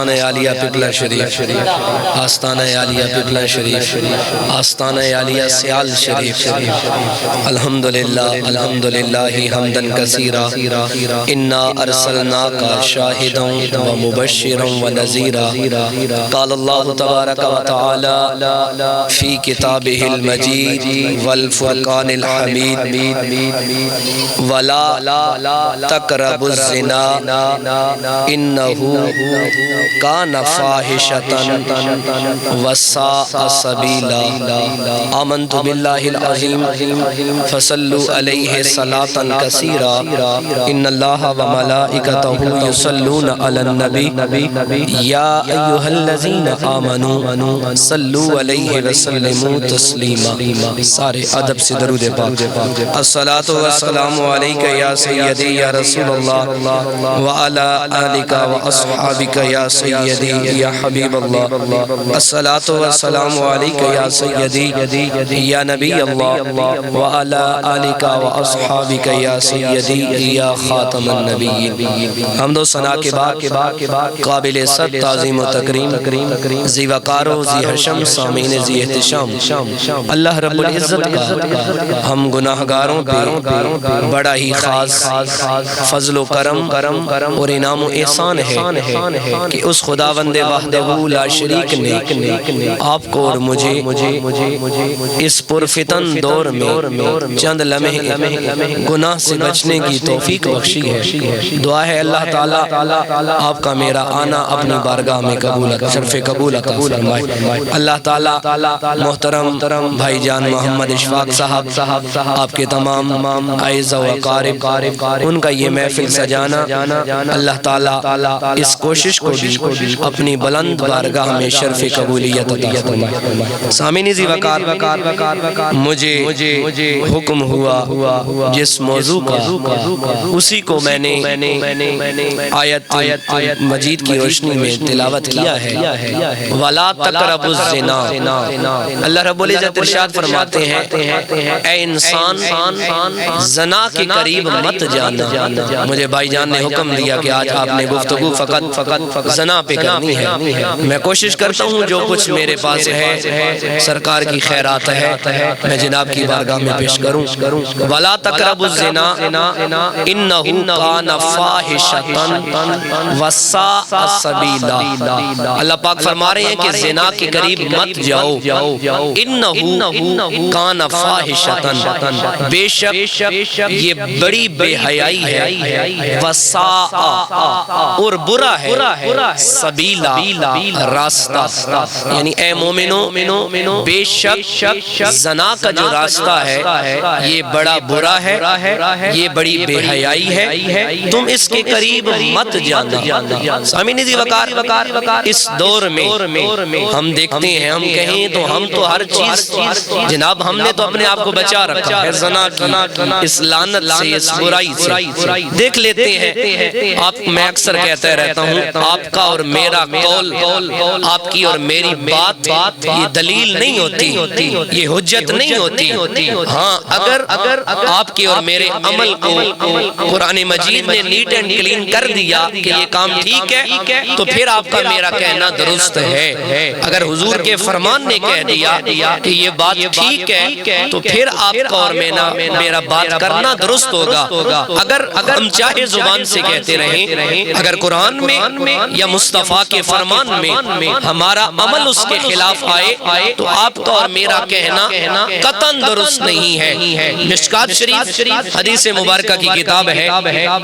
آستانہ عالیہ پپلا شریف، آستانہ عالیہ پپلا شریف، آستانہ عالیہ سیال شریف، الحمدللہ الحمدللہ حمدن کثیرا انا ارسلناک شاہدا و مبشرا و نذیرا قال اللہ تبارک و تعالی فی کتابہ المجید والفرقان الحمید ولا تقربوا الزنا انہو کان فاحشۃ وساء سبیلا آمنت باللہ العظیم فصلوا علیہ صلاۃ کثیرا ان اللہ وملائکتہ یصلون علی النبی یا ایہا الذین آمنوا صلوا علیہ وسلموا تسلیما۔ سارے ادب سے درود پاک۔ الصلاۃ والسلام علیک یا سیدی یا رسول اللہ وعلی آلک واصحابک یا سیدی یا حبیب اللہ، الصلاۃ والسلام علیک یا سیدی یا نبی اللہ وعلی آلک واصحابک یا سیدی یا خاتم النبیین۔ حمد و ثنا کے بعد قابل صد تعظیم و تکریم، ذی وقار و ذی حشم، سامعین ذی احتشام، اللہ رب العزت کا ہم گناہگاروں پہ بڑا ہی خاص فضل و کرم اور انعام و احسان ہے کہ اس خداوند وحدہ لا شریک نے آپ کو اور مجھے اس پرفتن دور میں چند لمحے گناہ سے بچنے کی توفیق بخشی ہے۔ دعا ہے اللہ تعالیٰ آپ کا میرا آنا اپنی بارگاہ میں شرف قبول عطا فرمائے۔ اللہ تعالیٰ محترم بھائی جان محمد اشفاق صاحب، آپ کے تمام اعزہ و اقارب، ان کا یہ محفل سجانا، اللہ تعالیٰ اس کوشش کو بھی اپنی بلند بارگاہ میں شرف قبولیت عطا فرمائے۔ سامعین ذی وقار، مجھے حکم ہوا جس موضوع کا اسی کو میں نے آیت مجید کی روشنی میں تلاوت کیا ہے، وَلَا تَقْرَبُوا الزِّنَا۔ اللہ رب العزت ارشاد فرماتے ہیں اے انسان زنا کے قریب مت جانا۔ مجھے بھائی جان نے حکم دیا کہ آج آپ نے گفتگو فقط زنا پہ کرنی ہے۔ میں کوشش کرتا ہوں جو کچھ میرے پاس ہے سرکار کی خیرات ہے میں جناب کی بارگاہ میں پیش کروں۔ وَلَا تَقْرَبُوا الزِّنَا إِنَّهُ كَانَ فَاحِشَةً وَسَاءَ سَبِيلًا۔ اللہ پاک فرما رہے ہیں کہ زنا کے قریب مت جاؤ، إِنَّهُ كَانَ فَاحِشَةً، بے شک یہ بڑی بے حیائی ہے، وَسَاءَ اور برا ہے، سبیلا راستہ، یعنی اے مومنو بے شک زنا کا جو راستہ ہے یہ بڑا برا ہے، یہ بڑی بے حیائی ہے، تم اس کے قریب مت جانا۔ سامعین ذی وقار، اس دور میں ہم دیکھتے ہیں، ہم کہیں تو ہم تو ہر چیز جناب ہم نے تو اپنے آپ کو بچا رکھا ہے زنا کی، اس لعنت سے، اس برائی سے۔ دیکھ لیتے ہیں میں اکثر کہتا رہتا ہوں آپ کا اور میرا قول، آپ کی اور میری بات یہ دلیل نہیں ہوتی، یہ حجت نہیں ہوتی۔ ہاں اگر آپ کے اور میرے عمل کو قرآن مجید نے نیٹ اینڈ کلین کر دیا کہ یہ کام ٹھیک ہے تو پھر آپ کا میرا کہنا درست ہے۔ اگر حضور کے فرمان نے کہہ دیا کہ یہ بات ٹھیک ہے تو پھر آپ کا اور میرا بات کرنا درست ہوگا۔ اگر ہم چاہے زبان سے کہتے رہیں، اگر قرآن میں یا مصطفیٰ کے فرمان میں ہمارا عمل اس کے خلاف آئے تو آپ کا اور میرا کہنا قطعاً درست نہیں ہے۔ مشکات شریف حدیث مبارکہ کی کتاب ہے،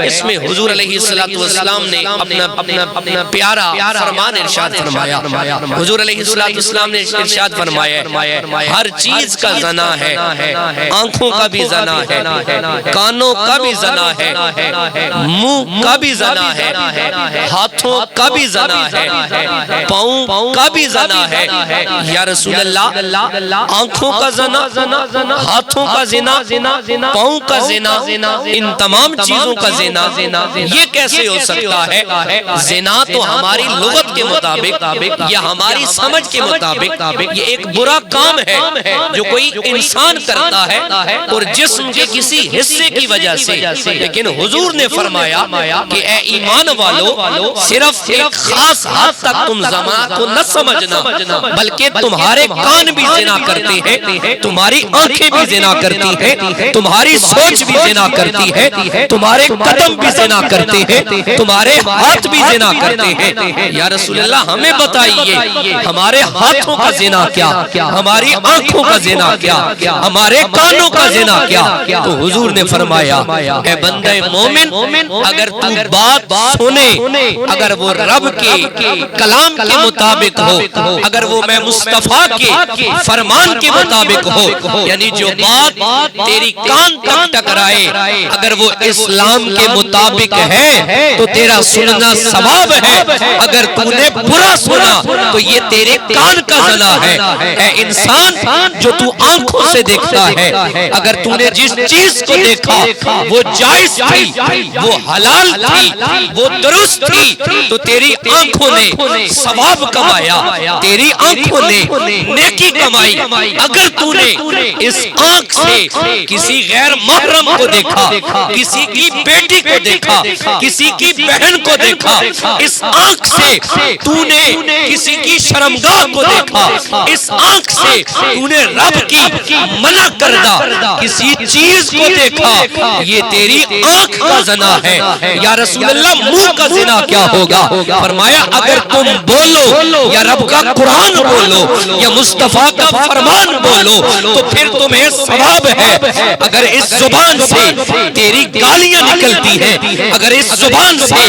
اس میں حضور علیہ السلام نے اپنا پیارا فرمان ارشاد فرمایا۔ حضور علیہ السلام نے ارشاد فرمایا ہر چیز کا زنا ہے، آنکھوں کا بھی زنا ہے، کانوں کا بھی زنا ہے، منہ کا بھی زنا ہے، ہاتھوں کا بھی زنا ہے، پاؤں کا بھی زنا ہے۔ یا رسول اللہ، آنکھوں کا زنا، ہاتھوں کا زنا، پاؤں کا زنا، ان تمام چیزوں کا زنا یہ کیسے ہو سکتا ہے؟ زنا تو ہماری لغت کے مطابق یا ہماری سمجھ کے مطابق یہ ایک برا کام ہے جو کوئی انسان کرتا ہے اور جسم کے کسی حصے کی وجہ سے، لیکن حضور نے فرمایا کہ اے ایمان والو، صرف ایک ایک خاص حد تک تم زنا کو نہ سمجھنا، بلکہ تمہارے کان بھی زنا کرتے ہیں، تمہاری آنکھیں بھی زنا کرتی ہیں، تمہاری سوچ بھی زنا کرتی ہے، تمہارے قدم بھی زنا کرتے ہیں، تمہارے ہاتھ بھی زنا کرتے ہیں۔ یا رسول اللہ ہمیں بتائیے ہمارے ہاتھوں کا زنا کیا، ہماری آنکھوں کا زنا کیا، ہمارے کانوں کا زنا کیا؟ تو حضور نے فرمایا اے بندہ مومن، اگر تو بات سنے، اگر وہ رب کے کلام کے مطابق ہو، اگر وہ میں مصطفیٰ کے فرمان کے مطابق ہو، یعنی جو بات تیری کان تک ٹکرائے اگر وہ اسلام کے مطابق ہے تو تیرا سننا ثواب ہے، اگر تو نے برا سنا تو یہ تیرے کان کا زنا ہے۔ اے انسان جو تو آنکھوں سے دیکھتا ہے، اگر تو نے جس چیز کو دیکھا وہ جائز تھی، وہ حلال تھی، وہ درست تھی، تو تیری آنکھوں نے ثواب کمایا، تیری آنکھوں نے نیکی کمائی۔ اگر تو نے اس آنکھ سے کسی غیر محرم کو دیکھا، کسی کی بیٹی کو دیکھا، کسی کی بہن کو دیکھا، اس آنکھ سے تو نے کسی کی شرمگاہ کو دیکھا، اس آنکھ سے تو نے رب کی منع کردہ کسی چیز کو دیکھا، یہ تیری آنکھ کا زنا ہے۔ یا رسول اللہ منہ کا زنا کیا ہوگا؟ فرمایا اگر تم بولو یا رب کا قرآن بولو یا مصطفیٰ کا فرمان بولو تو پھر تمہیں ثواب ہے۔ اگر اس زبان سے تیری گالیاں نکلتی ہیں، اگر اس زبان سے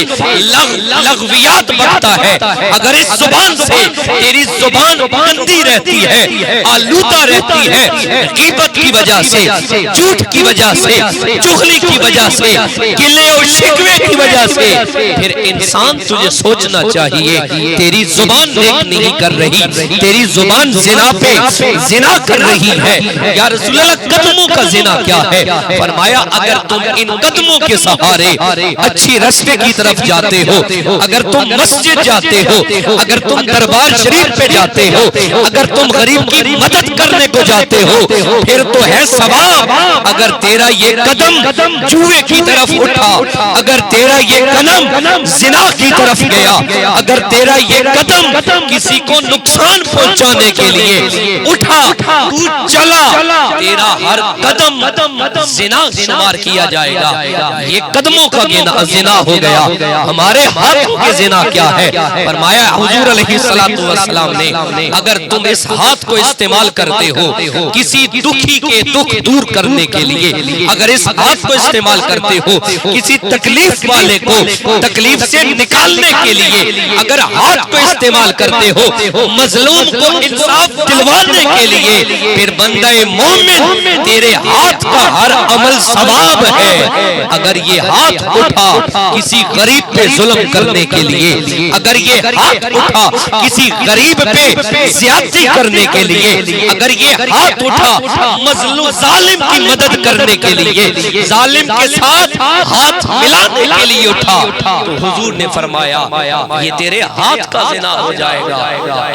لغویات بڑھتا ہے، اگر اس زبان سے تیری زبان گندی رہتی ہے، آلودہ رہتی ہے، غیبت کی وجہ سے، جھوٹ کی وجہ سے، چغلی کی وجہ سے، گلے اور شکوے کی وجہ سے، پھر انسان تجھے سوچنا چاہیے تیری زبان نیک نہیں کر رہی، تیری زبان زنا پہ زنا کر رہی ہے۔ یا رسول اللہ قدموں کا زنا کیا ہے؟ فرمایا اگر تم ان قدموں کے سہارے اچھی رستے کی طرف جاتے ہو، اگر تم مسجد جاتے ہو، اگر تم دربار شریف پہ جاتے ہو، اگر تم غریب کی مدد کرنے کو جاتے ہو، پھر تو ہے ثواب۔ اگر تیرا یہ قدم جوئے کی طرف اٹھا، اگر تیرا یہ قدم زنا کی طرف گیا، اگر تیرا یہ قدم کسی کو نقصان پہنچانے کے لیے اٹھا، تو چلا، تیرا ہر قدم زنا شمار کیا جائے گا۔ یہ قدموں کا زنا ہو گیا۔ ہمارے ہاتھوں کے زنا کیا ہے؟ فرمایا حضور علیہ السلام نے اگر تم اس ہاتھ کو استعمال کرتے ہو کسی دکھی کے دکھ دور کرنے کے لیے، اگر اس ہاتھ کو استعمال کرتے ہو کسی تکلیف والے کو تکلیف سے نکالنے کے لیے، اگر ہاتھ کو استعمال کرتے ہو مظلوم کو انصاف دلوانے کے لیے، پھر بندہ مومن تیرے ہاتھ کا ہر عمل ثواب ہے۔ اگر یہ ہاتھ اٹھا کسی غریب پہ ظلم کرنے کے لیے، اگر یہ ہاتھ اٹھا کسی غریب پہ زیادتی کرنے کے لیے، اگر یہ ہاتھ اٹھا مظلوم ظالم کی مدد کرنے کے لیے، ظالم کے ساتھ ہاتھ ملانے کے لیے اٹھا، تو حضور نے فرمایا یہ تیرے ہاتھ کا زنا ہو جائے گا۔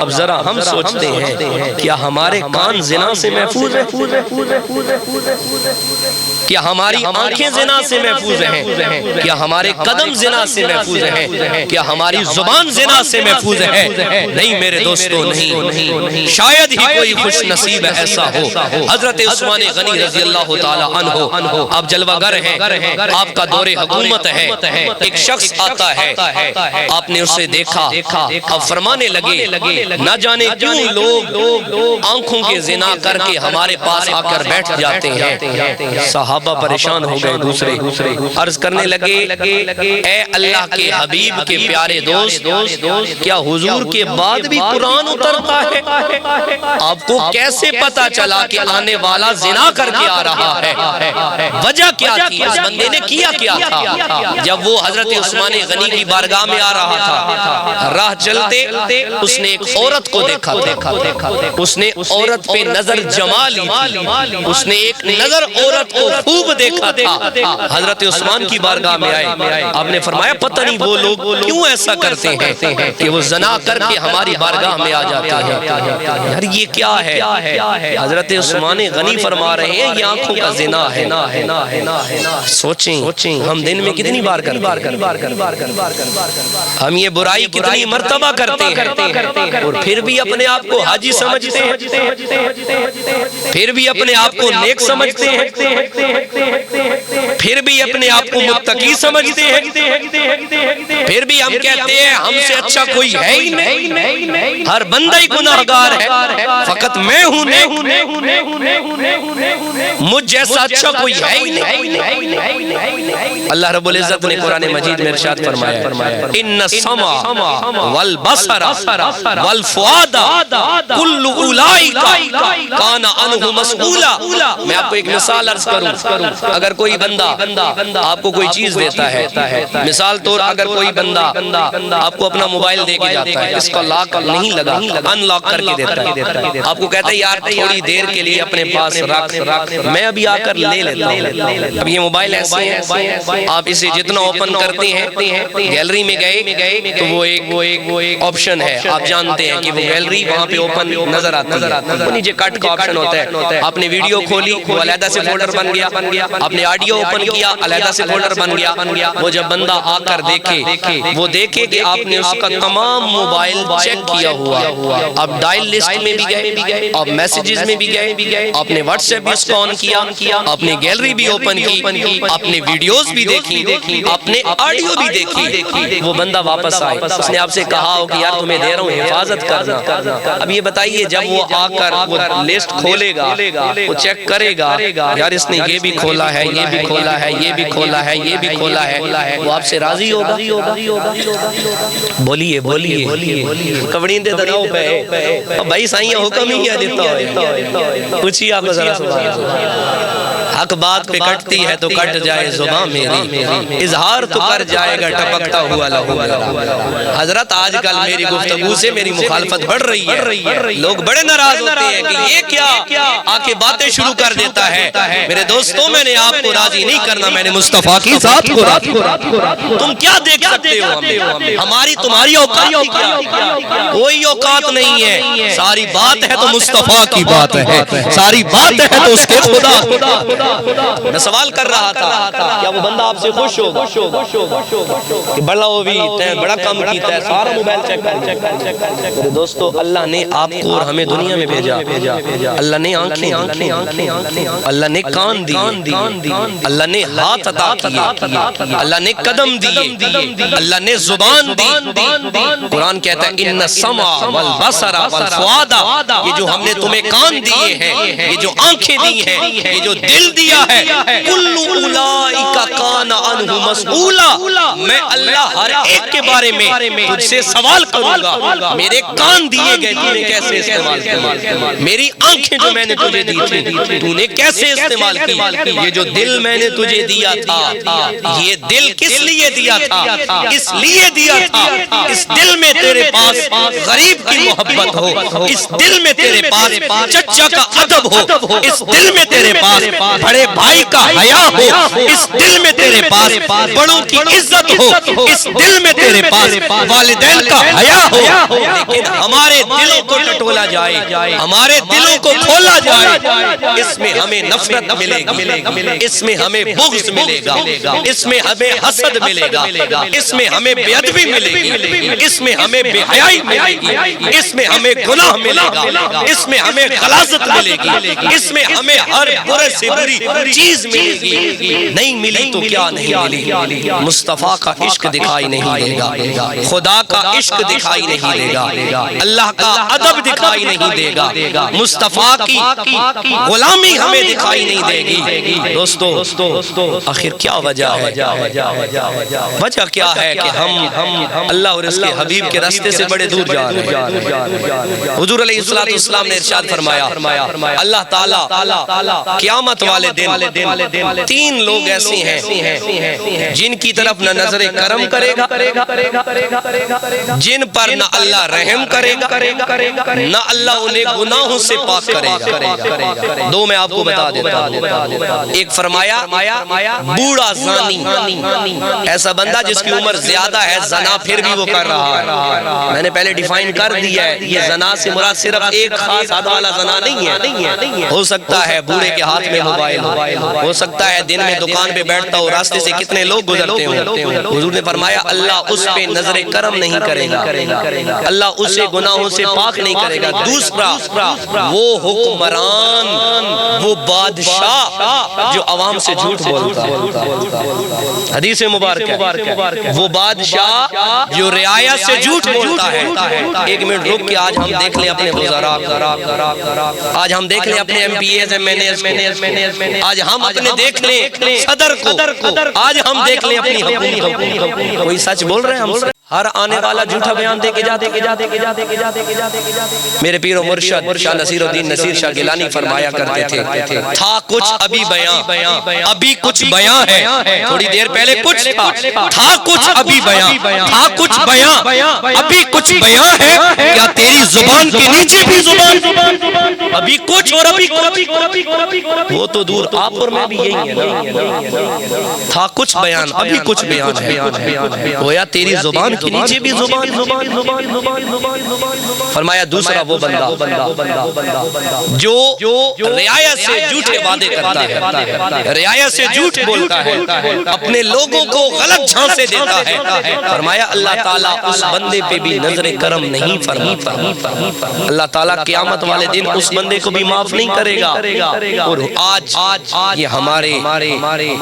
اب ذرا ہم سوچتے ہیں کیا ہمارے کان زنا سے محفوظ ہیں؟ کیا ہماری آنکھیں زنا سے محفوظ ہیں؟ کیا ہمارے قدم زنا سے محفوظ ہیں؟ کیا ہماری زبان زنا سے محفوظ ہے؟ نہیں میرے دوستو، نہیں۔ شاید ہی کوئی خوش نصیب ایسا ہو۔ حضرت عثمان غنی رضی اللہ تعالی عنہ آپ جلوہ گر ہیں، آپ کا دور حکومت ہے، ایک شخص آتا ہے، آپ نے اسے دیکھا، اب فرمانے لگے نہ جانے کیوں لوگ آنکھوں کے زنا کر کے ہمارے پاس آ کر بیٹھ جاتے ہیں۔ صحابہ پریشان ہو گئے، دوسرے عرض کرنے لگے اے اللہ کے حبیب کے پیارے دوست، کیا حضور کے بعد بھی قرآن اترتا ہے؟ آپ کو کیسے پتا چلا کہ آنے والا زنا کر کے آ رہا ہے؟ وجہ کیا تھی؟ اس بندے نے کیا تھا؟ جب وہ حضرت عثمان غنی کی بارگاہ میں آ رہا تھا، راہ چلتے اس نے ایک عورت کو دیکھا تھا، اس نے عورت پہ نظر جما لی تھی، اس نے ایک نظر عورت کو خوب دیکھا تھا۔ حضرت عثمان کی بارگاہ میں آئے، آپ نے فرمایا پتہ نہیں وہ لوگ کیوں ایسا کرتے ہیں کہ وہ زنا کر کے ہماری بارگاہ میں آ جاتے ہیں، یار یہ کیا ہے؟ حضرت عثمان غنی فرما رہے ہیں یہ آنکھوں کا زنا ہے۔ سوچیں ہم دن میں کتنی بار کرتے ہیں؟ ہم یہ برائی کتنی مرتبہ کرتے ہیں اور پھر بھی اپنے آپ کو حاجی سمجھتے ہیں، پھر بھی اپنے آپ کو نیک سمجھتے ہیں، پھر بھی اپنے آپ کو متقی سمجھتے ہیں، پھر بھی ہم کہتے ہیں ہم سے اچھا کوئی ہے ہی نہیں، ہر بندہ ہی گناہگار ہے، فقط میں ہوں مجھ جیسا اچھا کوئی ہے ہی نہیں۔ اللہ رب العزت نے قرآن مجید میں ارشاد فرمایا ان السمع والبصر والفؤاد کل اولئک کان عنہ مسئولا۔ میں آپ کو ایک مثال عرض کروں، اگر کوئی بندہ آپ کو کوئی چیز دیتا ہے، مثال طور اگر کوئی بندہ آپ کو اپنا موبائل دے کے جاتا ہے، اس کا لاک نہیں لگا، ان لاک کر کے دیتا ہے، آپ کو کہتا ہے یار تھوڑی دیر کے لیے اپنے پاس رکھ، میں ابھی آ کر لے لیتا ہوں۔ اب یہ موبائل ایسے ہیں، آپ اسے جتنا اوپن کرتے ہیں، گیلری میں گئے تو وہ ایک آپشن ہے، آپ جانتے ہیں کہ وہ گیلری وہاں پہ اوپن نظر آتی ہے، نیچے کٹ کا آپشن ہوتا ہے، آپ نے ویڈیو کھولی وہ علیحدہ سے فولڈر بن گیا، آپ نے آڈیو اوپن کیا علیحدہ سے فولڈر بن گیا۔ وہ جب بندہ آ کر دیکھے، وہ دیکھے کہ آپ نے اس کا تمام موبائل چیک کیا ہوا، آپ ڈائل لسٹ میں بھی گئے، آپ میسیجز میں بھی گئے، آپ نے واٹس ایپ بھی اس کو آن کیا، آپ نے گیلری بھی اوپن کی، آپ نے ویڈیوز بھی دیکھی، آپ نے آڈیو بھی دیکھی۔ وہ بندہ واپس آئے، اس نے آپ سے کہا ہو کہ یار تمہیں دے رہا ہوں حفاظت کرنا۔ اب یہ بتائیے جب وہ آ کر وہ لسٹ کھولے گا، وہ چیک کرے گا، یار اس نے یہ بھی کھولا ہے، یہ بھی کھولا ہے، یہ بھی کھولا ہے، یہ بھی کھولا ہے، وہ آپ سے راضی ہوگا؟ بولیے کبڑین دے دناؤ پہ بھائی سائیں حکم ہی کیا دیتا ہے، پوچھئے آپ ذرا سبحان اللہ۔ حق بات پہ کٹتی ہے تو کٹ جائے زباں میری، اظہار تو کر جائے گا ٹپکتا ہوا لہو میرا۔ حضرت آج کل میری گفتگو سے میری مخالفت بڑھ رہی ہے، لوگ بڑے ناراض ہوتے ہیں کہ یہ کیا آ کے باتیں شروع کر دیتا ہے۔ میرے دوستوں میں نے آپ کو راضی نہیں کرنا، میں نے مصطفیٰ کی ذات کو راضی کرنا۔ تم کیا دیکھ سکتے ہو ہمیں؟ ہماری تمہاری اوقات ہی کیا؟ کوئی اوقات نہیں ہے، ساری بات ہے تو مصطفیٰ کی بات ہے، ساری بات ہے تو اس کے خدا۔ میں سوال کر رہا تھا کیا وہ بندہ آپ سے خوش ہوگا کہ بڑا وہ بھی بڑا کم کیتا ہے، سارا موبائل چیک کر۔ میرے دوستو اللہ نے آپ کو اور ہمیں دنیا میں بھیجا، اللہ نے آنکھیں، اللہ نے کان دیے، اللہ نے ہاتھ عطا کیے، اللہ نے قدم دیے، اللہ نے زبان دی۔ قرآن کہتا ہے ان السمع والبصر والفؤاد، یہ جو ہم نے تمہیں کان دیے ہیں، یہ جو آنکھیں دی ہیں، یہ جو دل دیا ہے، کل اولئک کان عنہ مسئولا، میں اللہ ہر ایک کے بارے میں تجھ سے سوال کروں گا۔ میرے کان دیے گئے تو نے کیسے استعمال کیا؟ میری آنکھیں جو میں نے تجھے دی تھی تو نے کیسے استعمال کی؟ یہ جو دل میں نے تجھے دیا تھا، یہ دل کس لیے دیا تھا؟ اس لیے دیا تھا اس دل میں تیرے پاس غریب کی محبت ہو، اس دل میں تیرے پاس چچا کا ادب ہو، اس دل میں تیرے پاس بڑے بھائی کا حیا ہو، اس دل میں تیرے پاس بڑوں کی عزت ہو، اس دل میں تیرے پاس والدین کا حیا ہو۔ لیکن ہمارے دلوں کو ٹٹولا جائے، ہمارے دلوں کو کھولا جائے، اس میں ہمیں نفرت ملے گی، اس میں ہمیں بغض ملے گا، اس میں ہمیں حسد ملے گا، اس میں ہمیں بے ادبی ملے گی، اس میں ہمیں بے حیائی ملے گی، اس میں ہمیں گناہ ملے گا، اس میں ہمیں غلاظت ملے گی، اس میں ہمیں ہر برے سے بری چیز ملے گی۔ نہیں ملی تو کیا نہیں ملی؟ مصطفیٰ کا عشق دکھائی نہیں دے گا، خدا کا عشق دکھائی نہیں دے گا، اللہ کا ادب دکھائی نہیں دے گا، مصطفیٰ کی غلامی ہمیں دکھائی نہیں دے گی۔ دوستو آخر کیا وجہ ہے؟ وجہ کیا ہے کہ ہم اللہ اور اس کے حبیب کے راستے سے بڑے دور جا رہے ہیں؟ حضور علیہ السلام نے ارشاد فرمایا اللہ تعالیٰ قیامت والے دن تین لوگ ایسے ہیں جن کی طرف نہ نظر کرم کرے گا، جن پر نہ اللہ رحم کرے گا، نہ اللہ انہیں گناہوں سے پاک کرے گا۔ دو میں آپ کو بتا دیتا ہوں۔ ایک فرمایا بوڑھا زانی، ایسا بندہ جس کی عمر زیادہ ہے، زنا پھر بھی وہ کر رہا ہے۔ میں نے پہلے ڈیفائن کر دیا ہے، یہ زنا سے مراد صرف ایک خاص حد والا زنا نہیں ہے۔ ہو سکتا ہے بوڑھے کے ہاتھ میں موبائل ہو سکتا ہے دن میں دکان پہ بیٹھتا ہو، راستے سے کتنے لوگ گزرتے ہوں۔ حضور نے فرمایا اللہ اس پہ نظر کرم نہیں کرے گا، اللہ اسے گناہوں سے پاک نہیں کرے گا۔ دوسرا وہ حکمران، وہ بادشاہ جو عوام سے جھوٹ بولتا ہے، حدیث مبارک ہے، وہ بادشاہ جو رعایا سے جھوٹ بولتا ہے۔ ایک منٹ رک کے آج ہم دیکھ لیں اپنے وزراء، آج ہم دیکھ لیں اپنے M P A's M N A's, آج ہم اپنے دیکھ لیں صدر کو، آج ہم دیکھ لیں اپنی حکومت کو۔ کوئی سچ بول رہے ہیں ہم؟ ہر آنے والا جھوٹا بیان دے کے جاتے۔ میرے پیر و مرشد شاہ نصیر الدین نصیر شاہ گیلانی فرمایا کرتے تھے، تھا کچھ ابھی بیان، ابھی کچھ بیان ہے۔ تھوڑی دیر پہلے کچھ تھا کچھ ابھی بیان، تھا کچھ بیان، ابھی کچھ بیان ہے۔ کیا تیری زبان کے نیچے بھی زبان؟ ابھی کچھ اور ابھی کچھ، وہ تو دور آپ اور میں بھی یہی ہے نا۔ تھا کچھ بیان، ابھی کچھ بیان ہے، گویا تیری زبان کے نیچے بھی زبان۔ فرمایا دوسرا وہ بندہ جو رعایا سے جھوٹے وعدے کرتا ہے، رعایا سے جھوٹ بولتا ہے، اپنے لوگوں کو غلط جھانسے دیتا ہے۔ فرمایا اللہ تعالیٰ اس بندے پہ بھی نظر کرم نہیں فرماتا۔ اللہ تعالیٰ قیامت والے دن اس بندے کو بھی معاف نہیں کرے گا۔ اور آج یہ ہمارے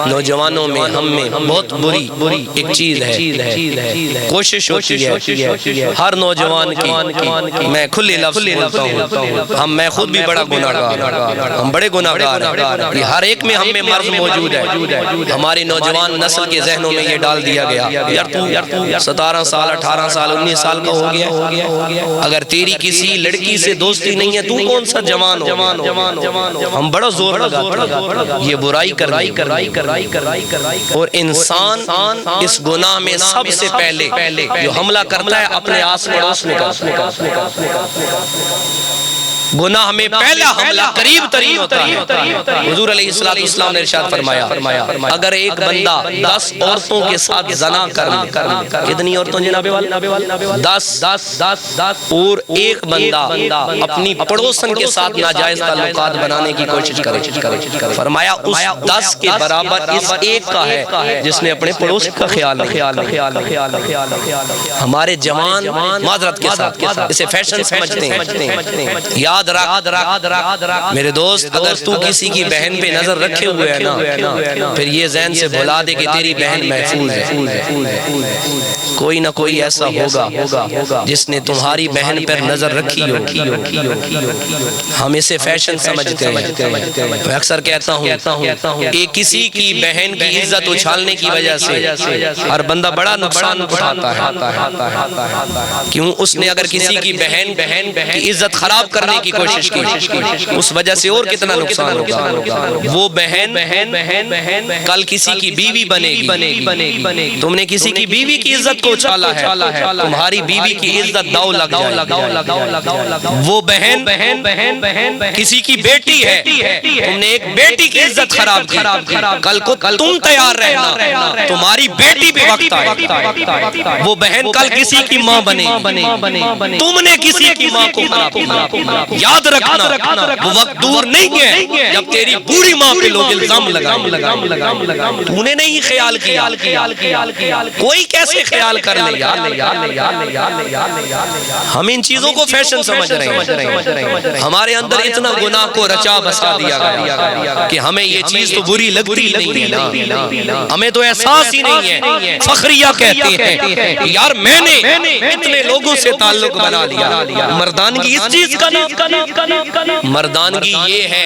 نوجوانوں میں، ہم میں بہت بری ایک چیز ہے، کوشش ہوتی ہے ہر نوجوان کی، میں کھلی لفظ بولتا ہوں، میں خود بھی بڑا گناہگار، ہم بڑے گناہگار ہیں، ہر ایک میں ہم میں مرض موجود ہے۔ ہماری نوجوان نسل کے ذہنوں میں یہ ڈال دیا گیا، یار تو 17 سال 18 سال 19 سال کا ہو گیا، اگر تیری کسی لڑکی سے دوستی نہیں ہے تو کون سا جوان ہو؟ ہم بڑا زور لگاتے ہیں یہ برائی کرائی، اور انسان اس گناہ میں سب سے پہلے جو حملہ کرتا ہے اپنے آس پڑوس میں کرتا ہے۔ گناہ میں پہلا حملہ قریب ترین ہوتا ہے۔ حضور علیہ السلام نے ارشاد فرمایا اگر ایک بندہ 10 عورتوں کے ساتھ زنا کر لے، کتنی عورتوں جناب والا؟ 10، اور ایک بندہ اپنی پڑوسن کے ساتھ ناجائز تعلقات بنانے کی کوشش کرے، فرمایا اس 10 کے برابر اس ایک کا ہے جس نے اپنے پڑوس کا خیال رکھا۔ ہمارے جوان معذرت کے ساتھ اسے فیشن سمجھتے ہیں۔ یاد رکھ میرے دوست، اگر تو کسی کی بہن پہ نظر رکھے ہوئے ہے نا، پھر یہ ذہن سے بھلا دے کہ تیری بہن محفوظ ہے۔ کوئی نہ کوئی ایسا ہوگا جس نے تمہاری بہن پر نظر رکھی ہو۔ ہم اسے فیشن سمجھتے ہیں۔ میں اکثر کہتا ہوں کہ کسی کی بہن کی عزت اچھالنے کی وجہ سے ہر بندہ بڑا نقصان اٹھاتا ہے۔ کیوں؟ اس نے اگر کسی کی بہن کی عزت خراب کرنے کی کوشش کی، اس وجہ سے اور کتنا نقصان ہوگا۔ وہ بہن کل کسی کی بیوی بنے گی، تم نے کسی کی بیوی کی عزت کو اچھالا ہے، تمہاری بیوی کی عزت داؤ لگ جائے۔ وہ بہن کسی کی بیٹی ہے، تم نے ایک بیٹی کی عزت خراب کی، کل کو تم تیار رہنا تمہاری بیٹی پہ وقت آئے۔ وہ بہن کل کسی کی ماں بنے گی، تم نے کسی کی ماں کو خراب کیا۔ یاد رکھنا وہ وقت دور نہیں ہے جب تیری بوڑھی ماں پہ لوگ الزام لگائیں۔ تو نے نہیں خیال کیا، کوئی کیسے خیال کر لے؟ ہم ان چیزوں کو فیشن سمجھ رہے ہیں، ہمارے اندر اتنا گناہ کو رچا بسا دیا گیا کہ ہمیں یہ چیز تو بری لگتی نہیں ہے، ہمیں تو احساس ہی نہیں ہے۔ فخریہ کہتے ہیں یار میں نے اتنے لوگوں سے تعلق بنا لیا۔ مردانگی اس چیز کا نام، مردانگی یہ ہے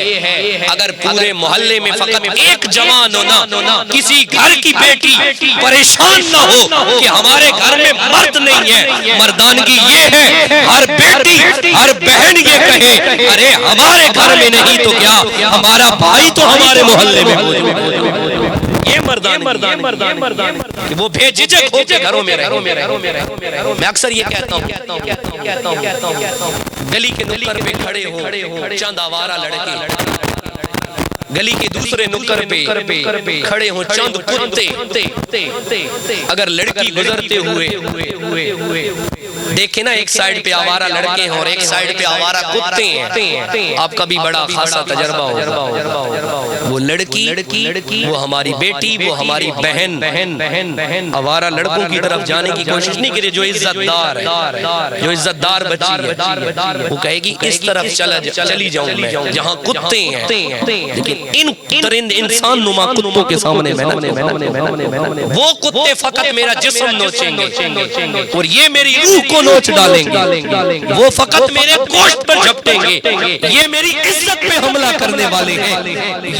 اگر پورے محلے میں فقط ایک جوان ہونا، کسی گھر کی بیٹی پریشان نہ ہو کہ ہمارے گھر میں مرد نہیں ہے۔ مردانگی یہ ہے ہر بیٹی ہر بہن یہ کہے ارے ہمارے گھر میں نہیں تو کیا، ہمارا بھائی تو ہمارے محلے میں موجود ہے۔ یہ مردان کہ وہ بے جھجک ہو کے گھروں میں رہے. میں اکثر یہ کہتا ہوں گلی کے نکر پہ کھڑے ہوں چند آوارہ لڑکے, گلی کے دوسرے نکر پہ کھڑے ہوں چند کتے, اگر لڑکی گزرتے ہوئے دیکھیں نا ایک سائیڈ پہ آوارہ لڑکے ہیں اور ایک سائیڈ پہ آوارہ کتے ہیں, آپ کا بھی بڑا خاصا تجربہ ہوگا. وہ لڑکی وہ ہماری بیٹی وہ ہماری بہن آوارہ لڑکوں کی طرف جانے کی کوشش نہیں کرے. جو عزت دار ہے, جو عزت دار بچی ہے, وہ کہے گی اس طرف چلی جاؤں میں جہاں کتے ہیں. لیکن ان درند انسان نما کتوں کے سامنے وہ کتے فقط میرا جسم نوچیں گے اور یہ میری روح کو نوچ ڈالیں گے, وہ فقط میرے گوشت پر جھپٹیں گے. یہ میری عزت پہ حملہ کرنے والے ہیں,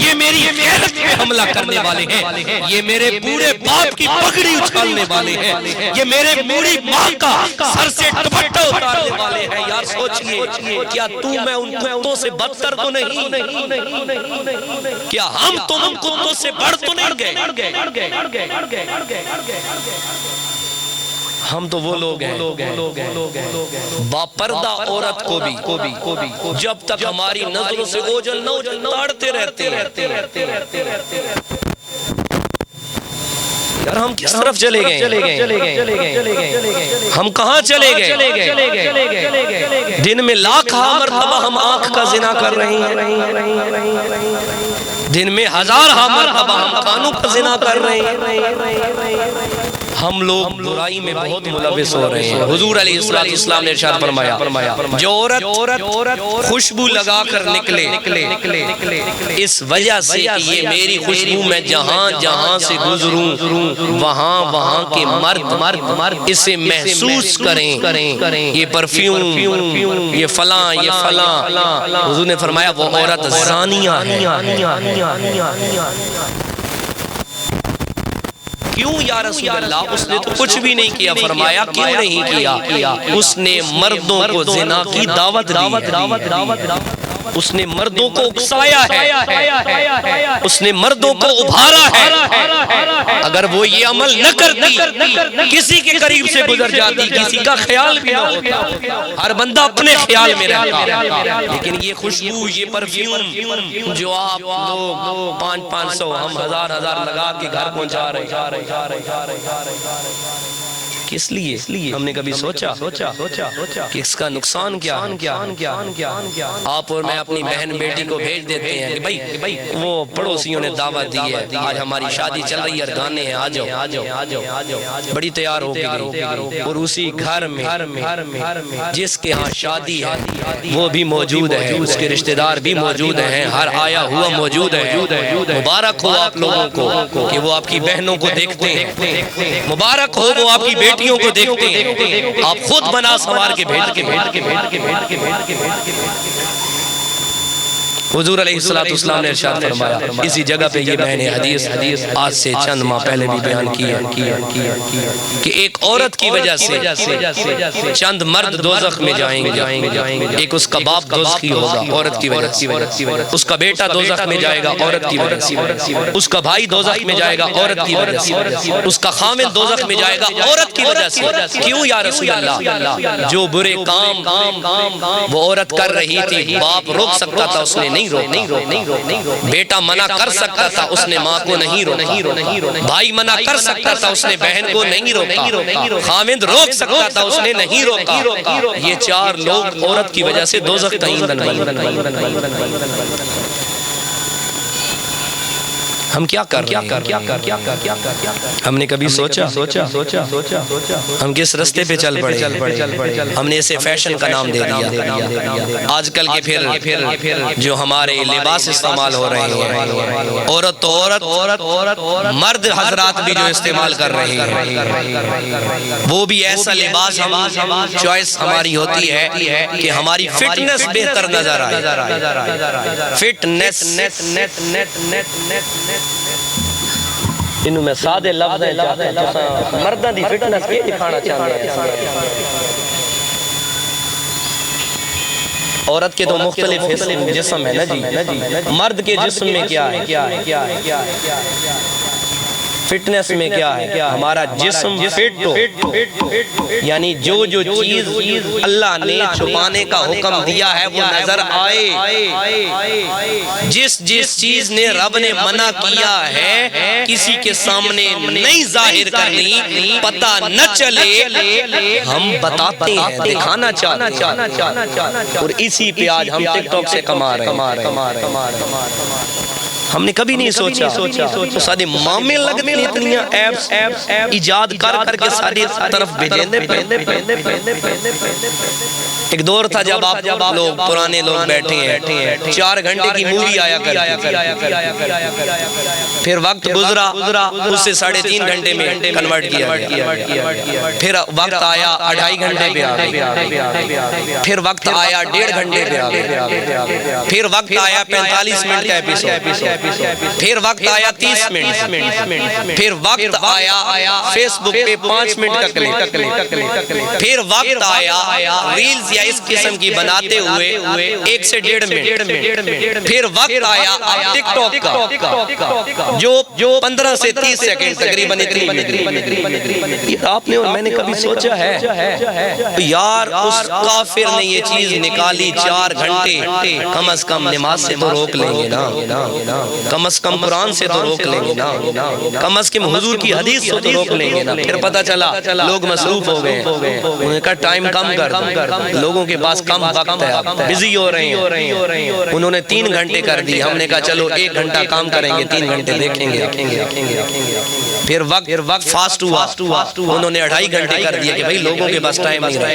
یہ میری غیرت پہ حملہ کرنے والے ہیں, یہ میرے بوڑھے باپ کی پگڑی اچھالنے والے ہیں, یہ میرے بوڑھی ماں کا سر سے دوپٹہ اتارنے والے ہیں. یار سوچئے کیا میں ان کتوں سے بدتر تو نہیں؟ کیا ہم تم ان کتوں سے بڑھ تو نہیں گئے؟ ہم تو وہ لوگ ہیں باپردہ عورت کو بھی جب تک ہماری نظروں سے اوجل نہ اوجل تاڑتے رہتے ہیں. یار ہم کس طرف چلے گئے؟ ہم کہاں چلے گئے؟ دن میں لاکھ مرتبہ ہم آنکھ کا زنا کر رہے ہیں, دن میں ہزار مرتبہ ہم کانوں کا زنا کر رہے ہیں. ہم لوگ برائی میں بہت ملوث ہو رہے ہیں. حضور علیہ السلام نے ارشاد فرمایا جو عورت خوشبو لگا کر نکلے اس وجہ سے کہ یہ میری خوشبو میں جہاں سے گزروں وہاں کے مرد اسے محسوس کریں, یہ پرفیوم یہ فلاں حضور نے فرمایا وہ عورت زانیہ ہے. کیوں یا رسول اللہ؟ اس نے تو کچھ بھی نہیں کیا. فرمایا کیوں نہیں کیا؟ اس نے مردوں کو زنا کی دعوت دی, اس نے مردوں کو اکسایا ہے, اس نے مردوں کو ابھارا ہے. اگر وہ یہ عمل نہ کرتی کسی کے قریب سے گزر جاتی, کسی کا خیال بھی نہ ہوتا, ہر بندہ اپنے خیال میں رہتا. لیکن یہ خوشبو یہ پرفیوم جو آپ لوگ 500 ہم ہزار لگا کے گھر پہنچا رہے, کس لیے؟ ہم نے کبھی سوچا کہ اس کا نقصان کیا ہے؟ آپ اور میں اپنی بہن بیٹی کو بھیج دیتے ہیں کہ بھائی وہ پڑوسیوں نے دعوت دی ہے, آج ہماری شادی چل رہی ہے, گانے ہیں, آجاؤ, بڑی تیار ہو گئی, اور اسی گھر میں جس کے ہاں شادی ہے وہ بھی موجود ہے, اس کے رشتہ دار بھی موجود ہیں, ہر آیا ہوا موجود ہے. مبارک ہو آپ لوگوں کو کہ وہ آپ کی بہنوں کو دیکھتے ہیں, مبارک ہو وہ آپ کی بیٹیوں کو دیکھتے ہیں, آپ خود بنا سوار کے بھیج کے. حضور علیہ السلام نے ارشاد فرمایا, اسی جگہ پہ یہ میں نے حدیث آج سے چند ماہ پہلے بھی بیان کیا کہ ایک عورت کی وجہ سے چند مرد دوزخ میں جائیں گے. ایک اس کا باپ دوزخی ہوگا عورت کی وجہ سے, اس کا بیٹا دوزخ میں جائے گا عورت کی وجہ سے, اس کا بھائی دوزخ میں جائے گا عورت کی وجہ سے, اس کا خامد دوزخ میں جائے گا عورت کی وجہ سے. کیوں یا رسول اللہ؟ جو برے کام وہ عورت کر رہی تھی, باپ روک سکتا تھا, اس نے نہیں روکا. بیٹا منع کر سکتا تھا, اس نے ماں کو نہیں روکا. بھائی منع کر سکتا تھا, اس نے بہن کو نہیں روکا. خامد روک سکتا تھا, اس نے نہیں روکا. یہ چار لوگ عورت کی وجہ سے دوزخ تعین بنائیں. ہم کیا کر رہے ہیں؟ ہم نے کبھی سوچا ہم کس رستے پہ چل پڑے؟ ہم نے اسے فیشن کا نام دے دیا. آج کل کے پھر جو ہمارے لباس استعمال ہو رہے ہیں, عورت تو عورت, مرد حضرات بھی جو استعمال کر رہے ہیں, وہ بھی ایسا لباس چوائس ہماری ہوتی ہے کہ ہماری فٹنس بہتر نظر آئے. فٹنس انہوں میں سادے لفظ ہیں مردہ دی فٹنس کے دکھانا چاہتے ہیں. عورت کے تو مختلف جسم ہے نا جی, مرد کے جسم میں کیا ہے؟ فٹنس میں کیا ہے؟ ہمارا جسم فٹ ہو، یعنی جو چیز اللہ نے چھپانے کا حکم دیا ہے وہ نظر آئے، جس چیز نے رب نے منع کیا ہے کسی کے سامنے نہیں ظاہر کرنی، پتہ نہ چلے، ہم بتاتے ہیں، دکھانا چاہتے ہیں، اور اسی پہ آج ہم ٹک ٹاک سے کما رہے ہیں۔ ہم نے کبھی نہیں سوچا تو سارے معاملے لگتے ہیں، اتنی ایپس ایجاد کر کے ساری طرف بھیجیں دے۔ ایک دور تھا جب آپ لوگ پرانے لوگ بیٹھے ہیں، 4 گھنٹے کی مووی آیا کرتی، پھر وقت گزرا اس سے 3.5 گھنٹے میں کنورٹ کیا گیا، پھر وقت آیا 2.5 گھنٹے پہ آ گئی، پھر وقت آیا 1.5 گھنٹے پہ آ گئی، پھر وقت آیا 45 منٹ کا ایپیسوڈ، پھر وقت آیا 30 منٹ، پھر وقت آیا فیس بک پہ 5 منٹ کا کلپ، پھر وقت آیا ریلز یا اس قسم کی بناتے ہوئے 1 سے 1.5 منٹ، پھر وقت آیا ٹک ٹاک کا جو 15 سے 30 سیکنڈ تقریباً اتنی۔ آپ نے اور میں نے کبھی سوچا ہے یار اس کافر نے یہ چیز نکالی 4 گھنٹے، کم از کم نماز سے تو روک لیں گے نا، کم از کم قرآن سے تو روک لیں گے نا، کم از کم حضور کی حدیث سے تو روک لیں گے نا۔ پھر پتہ چلا لوگ مصروف ہو گئے، انہوں نے کہا ٹائم کم کر، لوگوں کے پاس کم وقت ہے، بزی ہو رہے ہیں، انہوں نے 3 گھنٹے کر دی، ہم نے کہا چلو 1 گھنٹہ کام کریں گے، 3 گھنٹے دیکھیں گے۔ پھر وقت فاسٹ ہوا، انہوں نے 2.5 گھنٹے کر دیا کہ بھئی لوگوں کے پاس ٹائم نہیں رہا،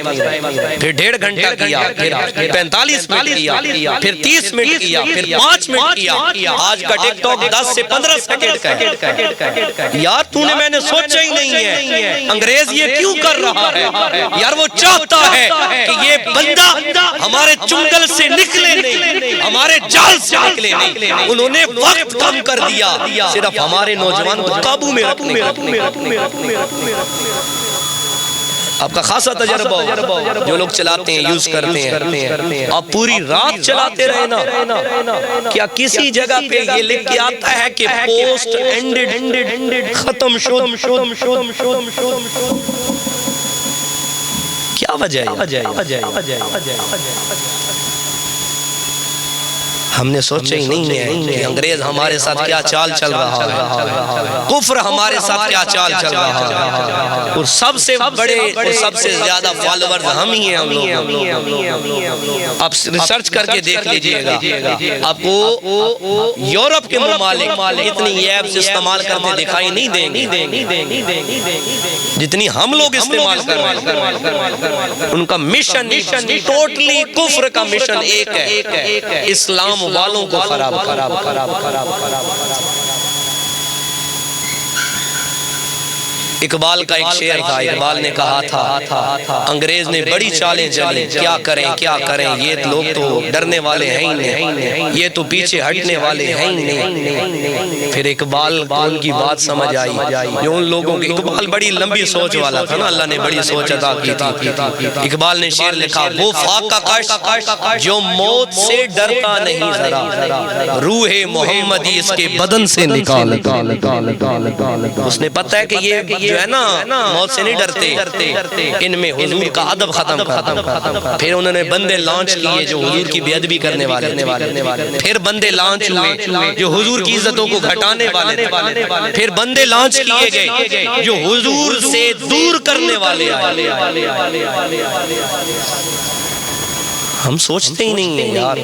پھر 1.5 گھنٹہ کیا، پھر 45 منٹ کیا، پھر 30 منٹ کیا، پھر 5 منٹ کیا، آج کا ٹک ٹاک 10 سے 15 سیکنڈ کا ہے۔ یار تو نے میں نے سوچا ہی نہیں ہے انگریز یہ کیوں کر رہا ہے، یار وہ چاہتا ہے کہ یہ بندہ ہمارے چنگل سے نکلے نہیں، ہمارے جال سے نکلے نہیں، انہوں نے وقت کم کر دیا صرف ہمارے نوجوان کو قابو میں رکھنے۔ آپ کا خاصا تجربہ ہو، جو لوگ چلاتے ہیں، یوز کرتے ہیں، آپ پوری رات چلاتے رہے نا، کیا کسی جگہ پہ یہ لکھ کے آتا ہے کہ پوسٹ اینڈڈ، ختم شد؟ کیا وجہ ہے؟ ہم نے سوچا ہی نہیں ہے کہ انگریز ہمارے ساتھ کیا چال چل رہا ہے، کفر ہمارے ساتھ کیا چال چل رہا ہے، اور سب سے بڑے اور سب سے زیادہ فالوورز ہم ہی ہیں، ہم لوگ۔ آپ ریسرچ کر کے دیکھ لیجئے گا، آپ کو یورپ کے ممالک اتنی ایپس استعمال کرتے دکھائی نہیں دیں گے جتنی ہم لوگ استعمال کر رہے ہیں۔ ان کا مشن ٹوٹلی کفر کا مشن ایک ہے، اسلام والوں کو خراب اقبال کا ایک شعر تھا، اقبال نے کہا تھا انگریز نے بڑی چالیں چلی، کیا کریں یہ لوگ تو ڈرنے والے ہیں ہی نہیں، یہ تو پیچھے ہٹنے والے ہیں ہی نہیں۔ پھر اقبال کو ان کی بات سمجھ آئی، جو ان لوگوں کے، اقبال بڑی لمبی سوچ والا تھا نا، اللہ نے بڑی سوچ عطا کی تھی۔ اقبال نے شعر لکھا، وہ فاقہ کش جو موت سے ڈرتا نہیں ذرا، روح محمدی اس کے بدن سے نکال۔ اس نے پتہ ہے کہ یہ جو ہے نا موت سے نہیں ڈرتے، ان میں حضور کا ادب ختم۔ پھر انہوں نے بندے لانچ کیے جو حضور کی بے ادبی کرنے والے تھے، پھر بندے لانچ ہوئے جو حضور کی عزتوں کو گھٹانے والے تھے، پھر بندے لانچ کیے گئے جو حضور سے دور کرنے والے آئے۔ ہم سوچتے ہی نہیں ہیں یار،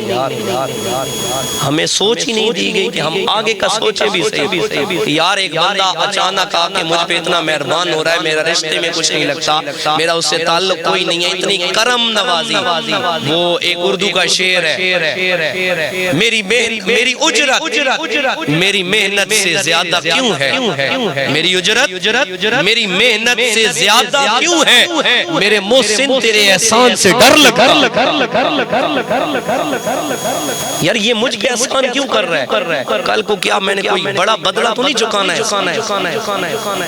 ہمیں سوچ ہی نہیں دی گئی کہ ہم آگے کا سوچے بھی صحیح۔ یار ایک بندہ اچانک آ کے مجھ پہ اتنا مہربان ہو رہا ہے، میرا رشتے میں کچھ نہیں لگتا، میرا اس سے تعلق کوئی نہیں ہے، اتنی کرم نوازی۔ وہ ایک اردو کا شعر ہے، میری اجرت میری محنت سے زیادہ کیوں ہے، میری اجرت میری محنت سے زیادہ کیوں ہے، میرے محسن تیرے احسان سے ڈر لگا۔ یار یہ مجھ پہ احسان کیوں کر رہا ہے؟ کل کو کیا میں نے کوئی بڑا بدلہ تو نہیں چکانا ہے؟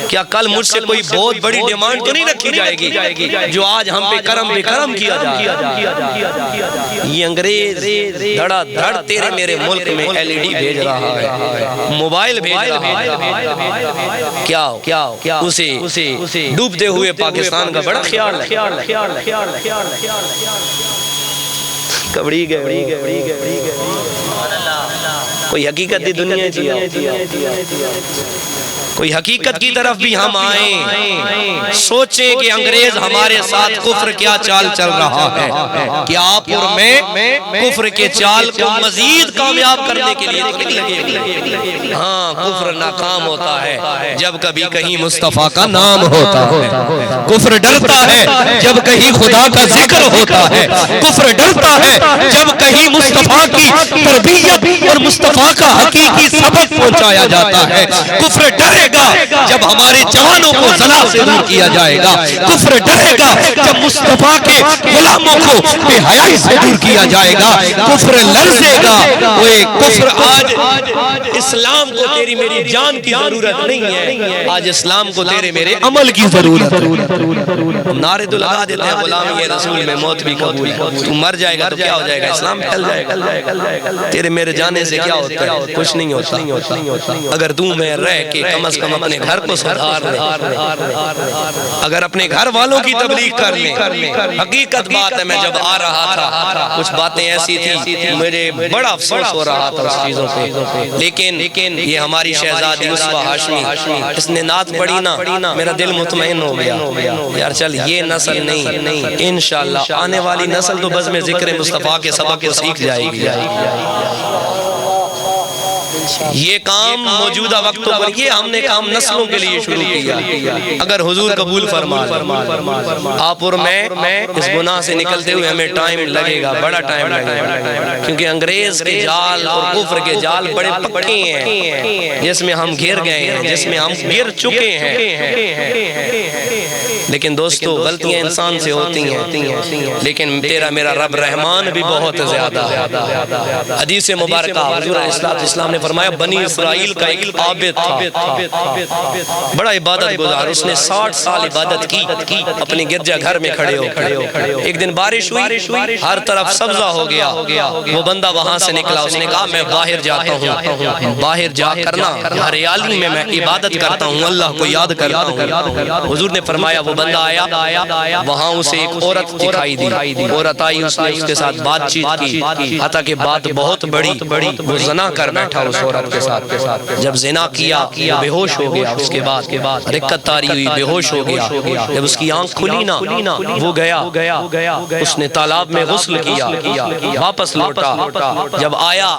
کیا کل مجھ سے کوئی بہت بڑی ڈیمانڈ تو نہیں رکھی جائے گی جو آج ہم پہ کرم بے کرم کیا جائے؟ یہ انگریز دھڑا دھڑ تیرے میرے ملک میں ایل ای ڈی بھیج رہا ہے، موبائل بھیج رہا ہے، کیا اسے ڈوبتے ہوئے پاکستان کا بڑا خیال ہے؟ کبڑی گئے کوئی حقیقت دی دنیا جی، کوئی حقیقت کی طرف بھی ہم آئیں، سوچیں کہ انگریز ہمارے ساتھ کفر کیا چال چل رہا ہے، کیا آپ اور میں کفر کے چال کو مزید کامیاب کرنے کے لیے تو نہیں لگے؟ ہاں، کفر ناکام ہوتا ہے جب کبھی کہیں مصطفیٰ کا نام ہوتا ہے، کفر ڈرتا ہے جب کہیں خدا کا ذکر ہوتا ہے، کفر ڈرتا ہے جب کہیں مصطفیٰ کی تربیت اور مصطفیٰ کا حقیقی سبق پہنچایا جاتا ہے، کفر ڈرے گا جب ہمارے جوانوں کو زنا سے دور کیا جائے گا، کفر ڈرے گا جب مصطفیٰ کے غلاموں کو بے حیائی سے دور کیا جائے گا، کفر لرزے گا۔ اوے کفر، آج اسلام کو تیری میری جان کی ضرورت نہیں ہے، آج اسلام کو تیرے میرے عمل کی ضرورت ہے۔ نعرے تو لگا دیتے ہیں غلامی ہے رسول میں موت بھی قبول ہے، تو مر جائے گا تو کیا ہو جائے گا؟ اسلام پھیل جائے گا۔ تیرے میرے جانے سے کیا ہوتا ہے؟ کچھ نہیں ہوتا۔ اگر تو میں رہ کے کم از کم اپنے گھر کو سدھار لے، اگر اپنے گھر والوں کی تبلیغ کر لیں۔ حقیقت بات ہے، میں جب آ رہا تھا کچھ باتیں ایسی تھی مجھے بڑا افسوس ہو رہا تھا اس چیزوں پہ، لیکن یہ ہماری شہزادی اسوہ ہاشمی، اس نے نعت پڑھی نا، میرا دل مطمئن ہو گیا یار چل یہ نسل نہیں، انشاءاللہ آنے والی نسل تو بس میں ذکر مصطفیٰ کے سبق کو سیکھ جائے گی۔ یہ کام موجودہ وقتوں پر یہ ہم نے کام نسلوں کے لیے شروع کیا۔ اگر حضور قبول فرما آپ اور میں اس گناہ سے نکلتے ہوئے ہمیں ٹائم لگے گا، بڑا ٹائم لگے گا، کیونکہ انگریز کے جال اور کفر کے جال بڑے پکے ہیں جس میں ہم گھر گئے ہیں، جس میں ہم گر چکے ہیں۔ لیکن دوستو غلطیاں انسان سے ہوتی ہیں، لیکن تیرا میرا رب رحمان بھی بہت زیادہ ہے۔ حدیث مبارکہ حضور اسلام نے فرمایا بنی اسرائیل کا ایک عابد تھا، بڑا عبادت گزار، اس نے 60 سال عبادت کی اپنی گرجا گھر میں کھڑے ہو۔ ایک دن بارش ہوئی، ہر طرف سبزہ ہو گیا، وہ بندہ وہاں سے نکلا، اس نے کہا میں باہر جاتا ہوں، باہر جا کرنا ہریالی میں عبادت کرتا ہوں، اللہ کو یاد کرتا ہوں۔ حضور نے فرمایا وہ بندہ آیا، وہاں اسے ایک عورت دکھائی دی، عورت آئی، اس نے اس کے ساتھ بات چیت کی، حتیٰ کہ بات بہت بڑی، وہ زنا کر بیٹھا اس عورت کے ساتھ۔ جب زنا کیا وہ بے ہوش ہو گیا، اس کے بعد رکت تاری ہوئی، بے ہوش ہو گیا۔ جب اس کی آنکھ کھلی نا وہ گیا، اس نے تالاب میں غسل کیا، واپس لوٹا، جب آیا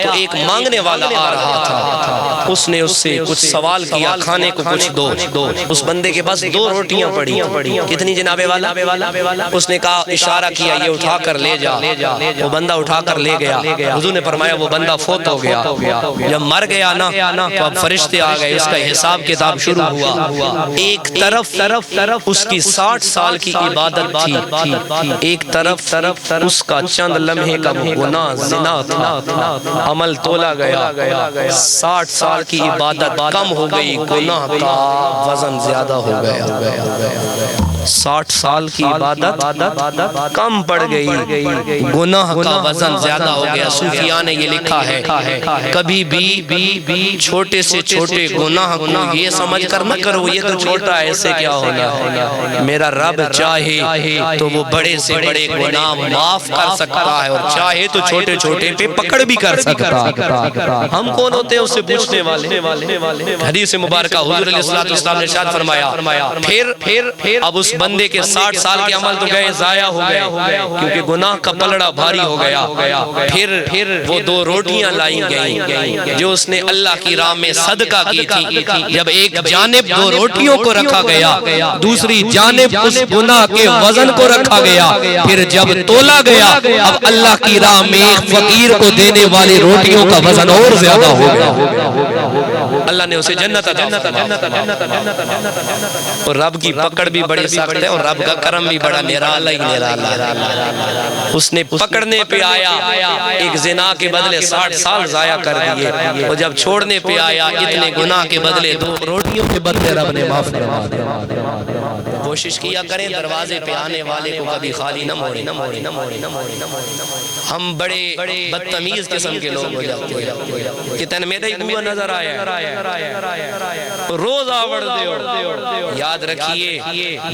تو ایک مانگنے والا آ رہا تھا، اس نے اس سے کچھ سوال کیا کھانے کو کچھ دو، اس بندے کے پاس 2 روٹیاں پڑی، کتنی جناب والا؟ اس نے کہا اشارہ کیا یہ اٹھا کر لے جا، وہ بندہ اٹھا کر لے گیا۔ حضور نے فرمایا وہ بندہ فوت ہو گیا، جب مر گیا نا تو اب فرشتے آ گئے، اس کا حساب کتاب شروع ہوا۔ ایک طرف اس کی 60 سال کی عبادت تھی، ایک طرف اس کا چند لمحے کا گناہ زنا تھا، عمل تولا گیا، 60 سال کی عبادت کم ہو گئی، گناہ کا وزن زیادہ ہو گیا۔ 60 سال کی عبادت کم پڑ گئی، گناہ کا وزن زیادہ ہو گیا۔ صوفیاء نے یہ لکھا ہے کبھی بھی چھوٹے سے چھوٹے گناہ کو یہ سمجھ کر نہ کرو یہ تو چھوٹا ہے، اس سے کیا ہوگا۔ میرا رب چاہے تو وہ بڑے سے بڑے گناہ معاف کر سکتا ہے، اور چاہے تو چھوٹے چھوٹے پہ پکڑ بھی کر سکتا ہے۔ ہم کون ہوتے ہیں اس سے پوچھنے والے؟ حدیث مبارکہ حضور علیہ السلام نے ارشاد فرمایا پھر اب اس بندے کے 60 سال کے عمل تو گئے ضائع ہو گئے، کیونکہ گناہ کا پلڑا بھاری ہو گیا۔ پھر وہ 2 روٹیاں لائی گئیں جو اس نے اللہ کی راہ میں صدقہ کی تھی، جب ایک جانب 2 روٹیوں کو رکھا گیا، دوسری جانب اس گناہ کے وزن کو رکھا گیا، پھر جب تولا گیا اب اللہ کی راہ میں ایک فقیر کو دینے والی روٹیوں کا وزن اور زیادہ ہو گیا۔ اللہ نے اسے جنت عطا اور رب کی پکڑ بھی بڑی سخت ہے اور رب کا کرم بھی بڑا نرالا ہی نرالا. اس نے پکڑنے پہ آیا ایک زنا کے بدلے 60 سال ضائع کر دیے اور جب چھوڑنے پہ آیا اتنے گناہ کے بدلے 2 روٹیوں کے بدلے رب نے معاف فرما دیا. کوشش کیا کریں دروازے پہ آنے والے کو کبھی خالی نہ موڑیں. ہم بڑے بدتمیز قسم کے لوگ ہو جاتے ہیں کہ تن میرا ہی بوا نظر آیا روز آوڑ دے. یاد رکھیے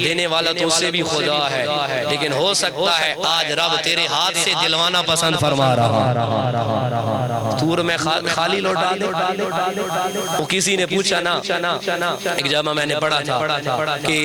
دینے والا تو اس سے بھی خدا ہے لیکن ہو سکتا ہے آج رب تیرے ہاتھ سے دلوانا پسند فرما رہا. تور میں خالی لوٹا دے. وہ کسی نے پوچھا نا ایک جمعہ میں نے پڑھا تھا کہ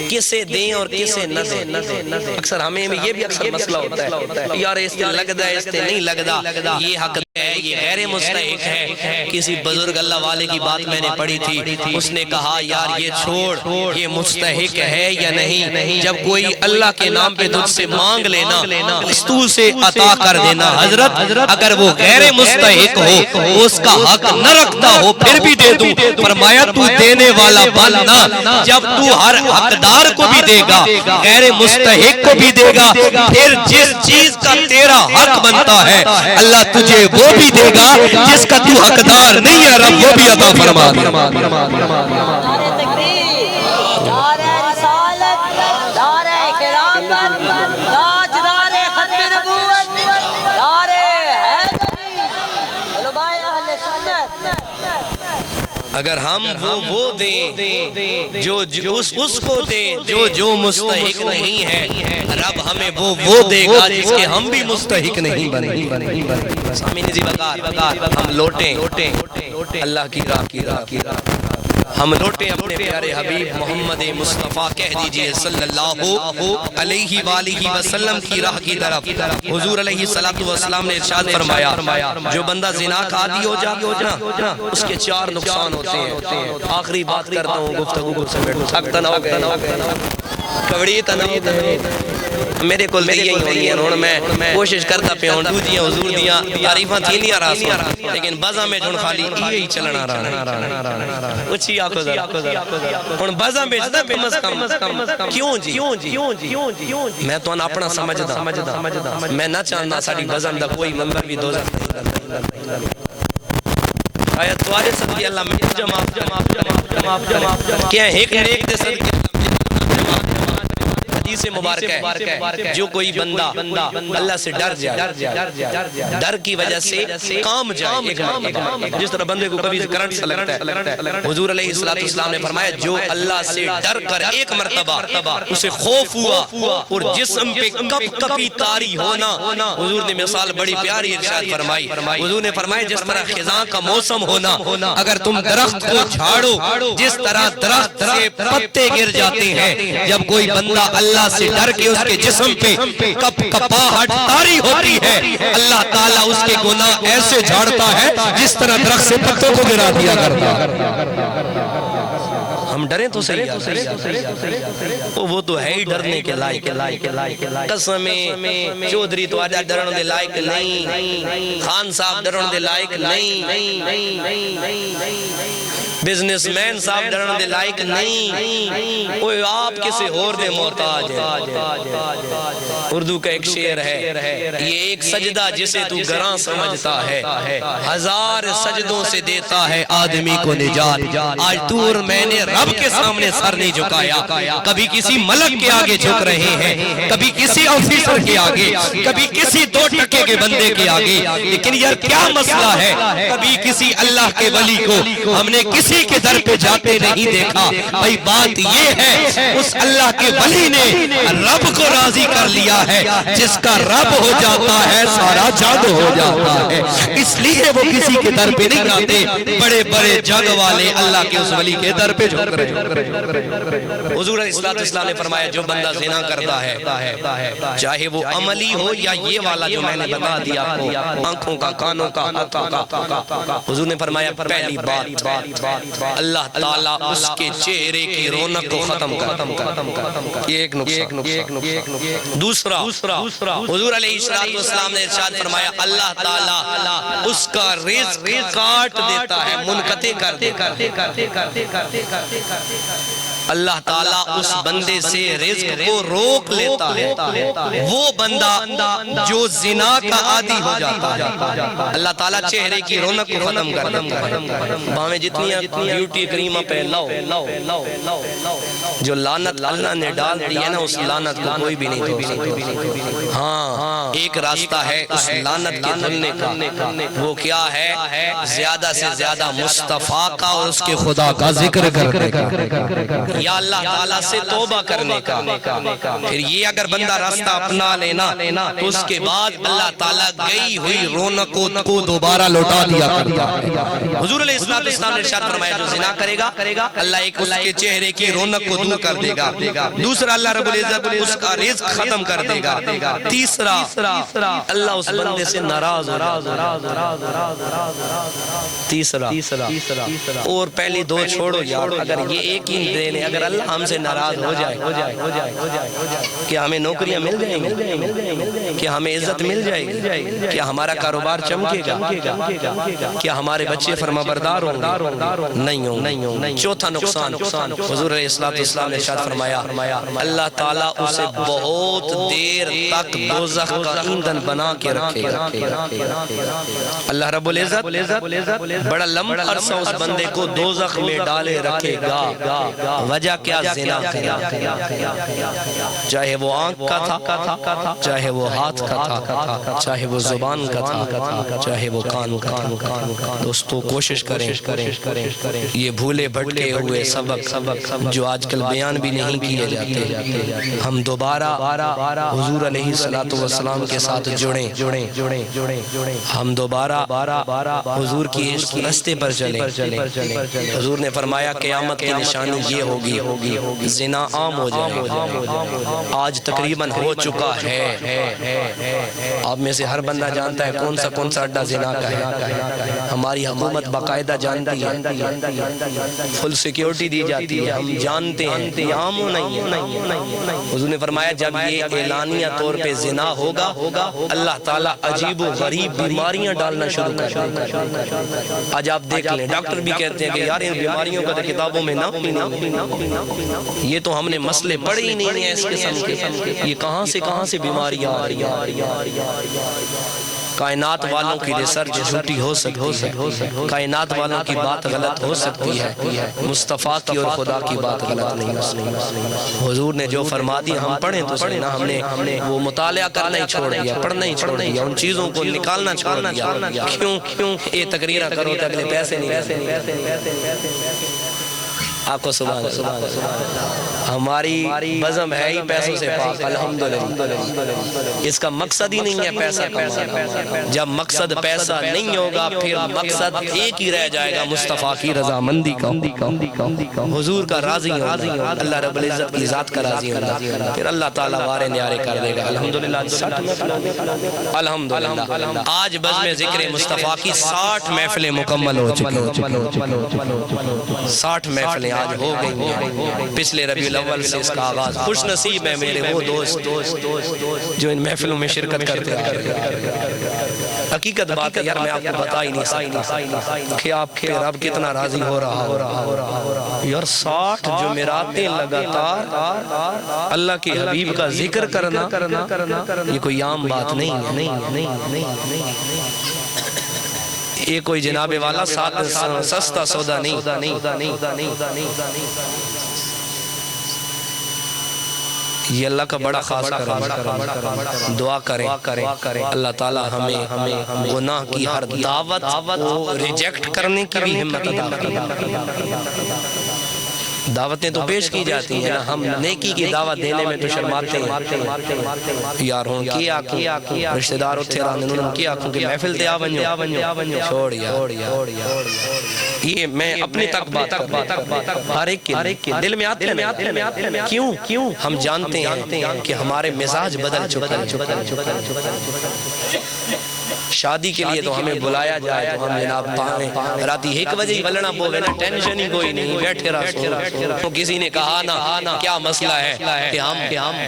کسے دیں اور کسے نہ دیں. اکثر ہمیں یہ بھی اکثر مسئلہ ہوتا ہے یار اس سے لگتا ہے اس سے نہیں لگتا یہ حق ہے یہ غیر مستحق ہے. کسی بزرگ اللہ والے کی بات میں نے پڑھی تھی اس نے کہا یار یہ چھوڑ یہ مستحق ہے یا نہیں جب کوئی اللہ کے نام پہ تجھ سے مانگ لینا دستور سے عطا کر دینا. حضرت اگر وہ غیر مستحق ہو اس کا حق نہ رکھتا ہو پھر بھی دے دوں. فرمایا تو دینے والا بننا جب تو ہر حقدار کو بھی دے گا غیر مستحق کو بھی دے گا پھر جس چیز کا تیرا حق بنتا ہے اللہ تجھے وہ بھی دے گا جس کا تو حقدار نہیں ہے رب وہ بھی عطا فرما دے. اگر ہم وہ دیں جو اس کو دیں جو مستحق نہیں ہے رب ہمیں وہ دے گا جس کے ہم بھی مستحق نہیں بنے. سامعین جی ہم لوٹیں اللہ کی راہ ہم لوٹیں اپنے پیارے حبیب محمد مصطفیٰ کہہ دیجئے صلی اللہ علیہ وآلہ وسلم کی راہ کی طرف. حضور علیہ السلام نے ارشاد فرمایا جو بندہ زنا کا عادی ہو جاتا اس کے 4 نقصان ہوتے ہیں. آخری بات کرتا ہوں گفتگو کو سمیٹو تھک تنہ ہو گئے کبڑی تنہ ہو گئے میرے کو یہی ہوئی ہیں میں کوشش کرتا پہ ہوں دوجیاں حضور دیاں تعریفاں تھی نہیں رہا لیکن بازا میں جن خالی یہی چلنا رہا اچھی آنکھو ذرا ہن بازا میں جدا کم از کم کیوں جی میں تو اپنا سمجھدا میں نہ چاہنا ساڑی بازم دا کوئی ممبر بھی دوزخ نہیں. آیت توارے صدقی اللہ میں جمع کیا ایک نیک دے صدقی حدیث مبارک ہے جو کوئی بندہ اللہ سے ڈر جائے ڈر کی وجہ سے کام جائے جس طرح بندے کو کبھی کرنٹ سا لگتا ہے حضور علیہ السلام نے فرمایا جو اللہ سے ڈر کر ایک مرتبہ اسے خوف ہوا اور جسم پہ کپ کپی تاری ہونا. حضور نے مثال بڑی پیاری ارشاد فرمائی. حضور نے فرمایا جس طرح خزاں کا موسم ہونا اگر تم درخت کو جھاڑو جس طرح درخت سے پتے گر جاتے ہیں جب کوئی بندہ اللہ سے ڈر کے اس کے جسم پہ کپاہٹ تاری ہوتی ہے اللہ تعالیٰ اس کے گناہ ایسے جھاڑتا ہے جس طرح درخت سے پتوں کو گرا دیا کرتا. ہم ڈریں تو صحیح وہ تو ہے ہی ڈرنے کے لائق. قسمیں چودھری تو آجا ڈرن دے لائق نہیں خان صاحب ڈرن دے لائق نہیں بزنس مین صاحب ڈرن دے لائق نہیں وہ آپ کسی اور دے محتاج ہے. اردو کا ایک شعر ہے یہ ایک سجدہ جسے تو گراں سمجھتا ہے 1000 سجدوں سے دیتا ہے آدمی کو نجات. آج تو اور میں نے رب کے سامنے سر نہیں جھکایا کبھی کسی ملک کے آگے جھک رہے ہیں کبھی کسی آفیسر کے آگے کبھی کسی 2 ٹکے کے بندے کے آگے لیکن یار کیا مسئلہ ہے کبھی کسی اللہ کے ولی کو ہم نے کسی کے در پہ جاتے نہیں دیکھا. بھئی بات یہ ہے اس اللہ کے ولی نے رب کو راضی کر لیا ہے جس کا رب ہو جاتا ہے سارا جادو ہو جاتا ہے اس لیے وہ کسی کے در پہ نہیں جاتے بڑے بڑے جگ والے اللہ کے اس ولی کے در پہ جھک رہے. حضور علیہ السلام نے فرمایا جو بندہ زنا کرتا ہے چاہے وہ عملی ہو یا یہ والا جو میں نے بتا دیا آنکھوں کا کانوں کا حضور نے فرمایا پہلی بات اللہ تعالیٰ اس کے چہرے کی رونق کو ختم کر. یہ ایک نقصان. دوسرا حضور علیہ السلام نے ارشاد فرمایا اللہ تعالیٰ اس کا رزق کاٹ دیتا ہے، منقطع کر دیتا ہے. اللہ تعالیٰ اس بندے سے رزق کو روک لیتا ہے. وہ بندہ جو زنا کا عادی ہو جاتا ہے اللہ تعالیٰ چہرے کی رونق کو ختم کر دیتا ہے. باہیں جتنی بیوٹی کریمہ پہ لاؤ، جو لعنت اللہ نے ڈال دی ہے نا اس لعنت کو کوئی بھی نہیں دھو سکتا. ہاں ایک راستہ ہے اس لعنت کے دھلنے کا، وہ کیا ہے؟ زیادہ سے زیادہ مصطفیٰ کا اور اس کے خدا کا ذکر کرنے کا، یا اللہ تعالیٰ سے توبہ کرنے کا. پھر یہ اگر بندہ راستہ اپنا لینا تو اس کے بعد اللہ تعالیٰ گئی ہوئی رونق کو دوبارہ لوٹا دیا کرتا ہے. حضور علیہ السلام نے ارشاد فرمایا جو زنا کرے گا اللہ ایک اس کے چہرے کی رونق کو دور کر دے گا. دوسرا اللہ رب العزت اس کا رزق ختم کر دے گا. تیسرا اللہ اس بندے سے ناراض ہو جائے. تیسرا اور پہلی دو چھوڑو یار، اگر یہ ایک ہی دے لیں، اگر اللہ ہم سے ناراض ہو جائے کہ ہمیں نوکریاں مل جائیں گی، کہ ہمیں عزت مل جائے گی، کیا ہمارا کاروبار چمکے گا، کیا ہمارے بچے فرمانبردار ہوں گے؟ نہیں ہوں گے. چوتھا نقصان حضور علیہ السلام نے ارشاد فرمایا اللہ تعالیٰ اسے بہت دیر تک دوزخ کا ایندھن بنا کے رکھے گا. اللہ رب العزت بڑا لمبا عرصہ اس بندے کو دوزخ میں ڈالے رکھے گا. وجہ کیا؟ زنا کیا، چاہے وہ آنکھ کا تھا، چاہے وہ ہاتھ کا تھا، چاہے وہ زبان کا تھا، چاہے وہ کان کا تھا. دوستو کوشش کریں یہ بھولے بھٹکے ہوئے سبق جو آج کل بیان بھی نہیں کیے جاتے، ہم دوبارہ حضور علیہ السلام کے ساتھ جڑیں، ہم دوبارہ حضور کی اس رستے پر چلیں. حضور نے فرمایا قیامت کی نشانی یہ ہوگی زنا عام ہو جائے. آج تقریباً ہو چکا ہے. آپ میں سے ہر بندہ جانتا ہے کون سا اڈا زنا کا ہے. ہماری حکومت باقاعدہ جانتی ہے، فل سیکیورٹی دی جاتی ہے، ہم جانتے ہیں یہ عام نہیں ہے. حضور نے فرمایا جب یہ اعلانیہ طور پہ زنا ہوگا اللہ تعالیٰ عجیب و غریب بیماریاں ڈالنا شروع کر دے گا. آج آپ دیکھ لیں ڈاکٹر بھی کہتے ہیں کہ یار ان بیماریوں کا کتابوں میں نام بھی یہ تو ہم نے مسئلے پڑھے ہی نہیں ہیں اس قسم کے. یہ کہاں سے بیماریاں آ رہی ہیں. کائنات والوں کی ریسرچ جھوٹی ہو سکتی ہے، کائنات والوں کی بات غلط ہو سکتی ہے، مصطفیٰ کی اور خدا کی بات غلط نہیں ہو سکتی. حضور نے جو فرما دی ہم پڑھیں تو صحیح نا، ہم نے وہ مطالعہ کرنا ہی چھوڑ دیا، پڑھنا ہی چھوڑ دیا، ان چیزوں کو نکالنا چھوڑ دیا. کیوں یہ تقریرہ کرو تو اگلے پیسے نہیں. آپ کو سبحان اللہ، ہماری بزم ہے ہی پیسوں سے پاک الحمدللہ. اس کا مقصد ہی نہیں ہے پیسہ کمانا. جب مقصد پیسہ نہیں ہوگا پھر مقصد ایک ہی رہ جائے گا، مصطفیٰ کی رضامندی کا، حضور کا راضی ہونا، اللہ رب العزت کی ذات کا راضی ہونا. پھر اللہ تعالیٰ وارے نیارے کر دے گا. الحمدللہ الحمدللہ آج بزم ذکر مصطفیٰ کی 60 محفلیں مکمل ہو چکی ہیں. 60 محفلیں آج ہو گئی ہیں. پچھلے ربیع الاول سے اس کا آغاز. خوش نصیب ہے میرے وہ دوست جو ان محفلوں میں شرکت کرتے ہیں. حقیقت بات ہے یار، میں آپ کو بتا ہی نہیں سکتا کہ آپ کے رب کتنا راضی ہو رہا ہے. یار 60 جمعراتیں لگاتار اللہ کے حبیب کا ذکر کرنا یہ کوئی عام بات نہیں ہے. یہ کوئی جناب والا سستا سودا نہیں. یہ اللہ کا بڑا خاص کرم. دعا کریں اللہ تعالی ہمیں گناہ کی ہر دعوت کو ریجیکٹ کرنے کی بھی ہمت عطا کرے. دعوتیں تو پیش کی جاتی ہیں، ہم نیکی کی دعوت دینے میں تو شرماتے ہیں. یار ہوں کیا رشتہ دار اتھے رہنے انہوں کیا کہ محفل تے آونجو چھوڑ یار. یہ میں اپنی تک بات ہر ایک کے دل میں آتے ہیں. کیوں ہم جانتے ہیں کہ ہمارے مزاج بدل چکا ہے. شادی کے لیے تو ہمیں بلایا جائے تو ہم جناب پائیں راتی 1 بجے ہی بلنا پوگے نا، ٹینشن ہی کوئی نہیں، بیٹھے رہا تو کسی نے کہا نا کیا مسئلہ ہے کہ ہم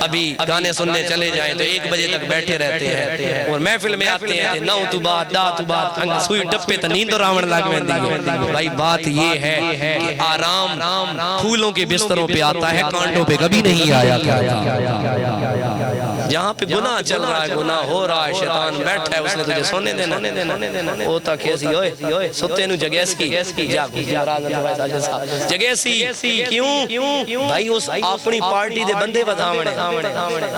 ابھی گانے سننے چلے جائیں تو 1 بجے تک بیٹھے رہتے ہیں اور محفل میں آتے ہیں 9 تو بعد 10 تو بعد سوئی ڈپے تو نیند راون لگ میں دی۔ بھائی بات یہ ہے کہ آرام پھولوں کے بستروں پہ آتا ہے، کانٹوں پہ کبھی نہیں آیا جہاں پہ گناہ چل رہا ہے، گناہ ہو رہا ہے، شیطان بیٹھا ہے، اس نے تجھے سونے دینا ہوتا کیسی ہوئے ستے نو جگیسی جگیسی کیوں بھائی اس اپنی پارٹی دے بندے بتاونے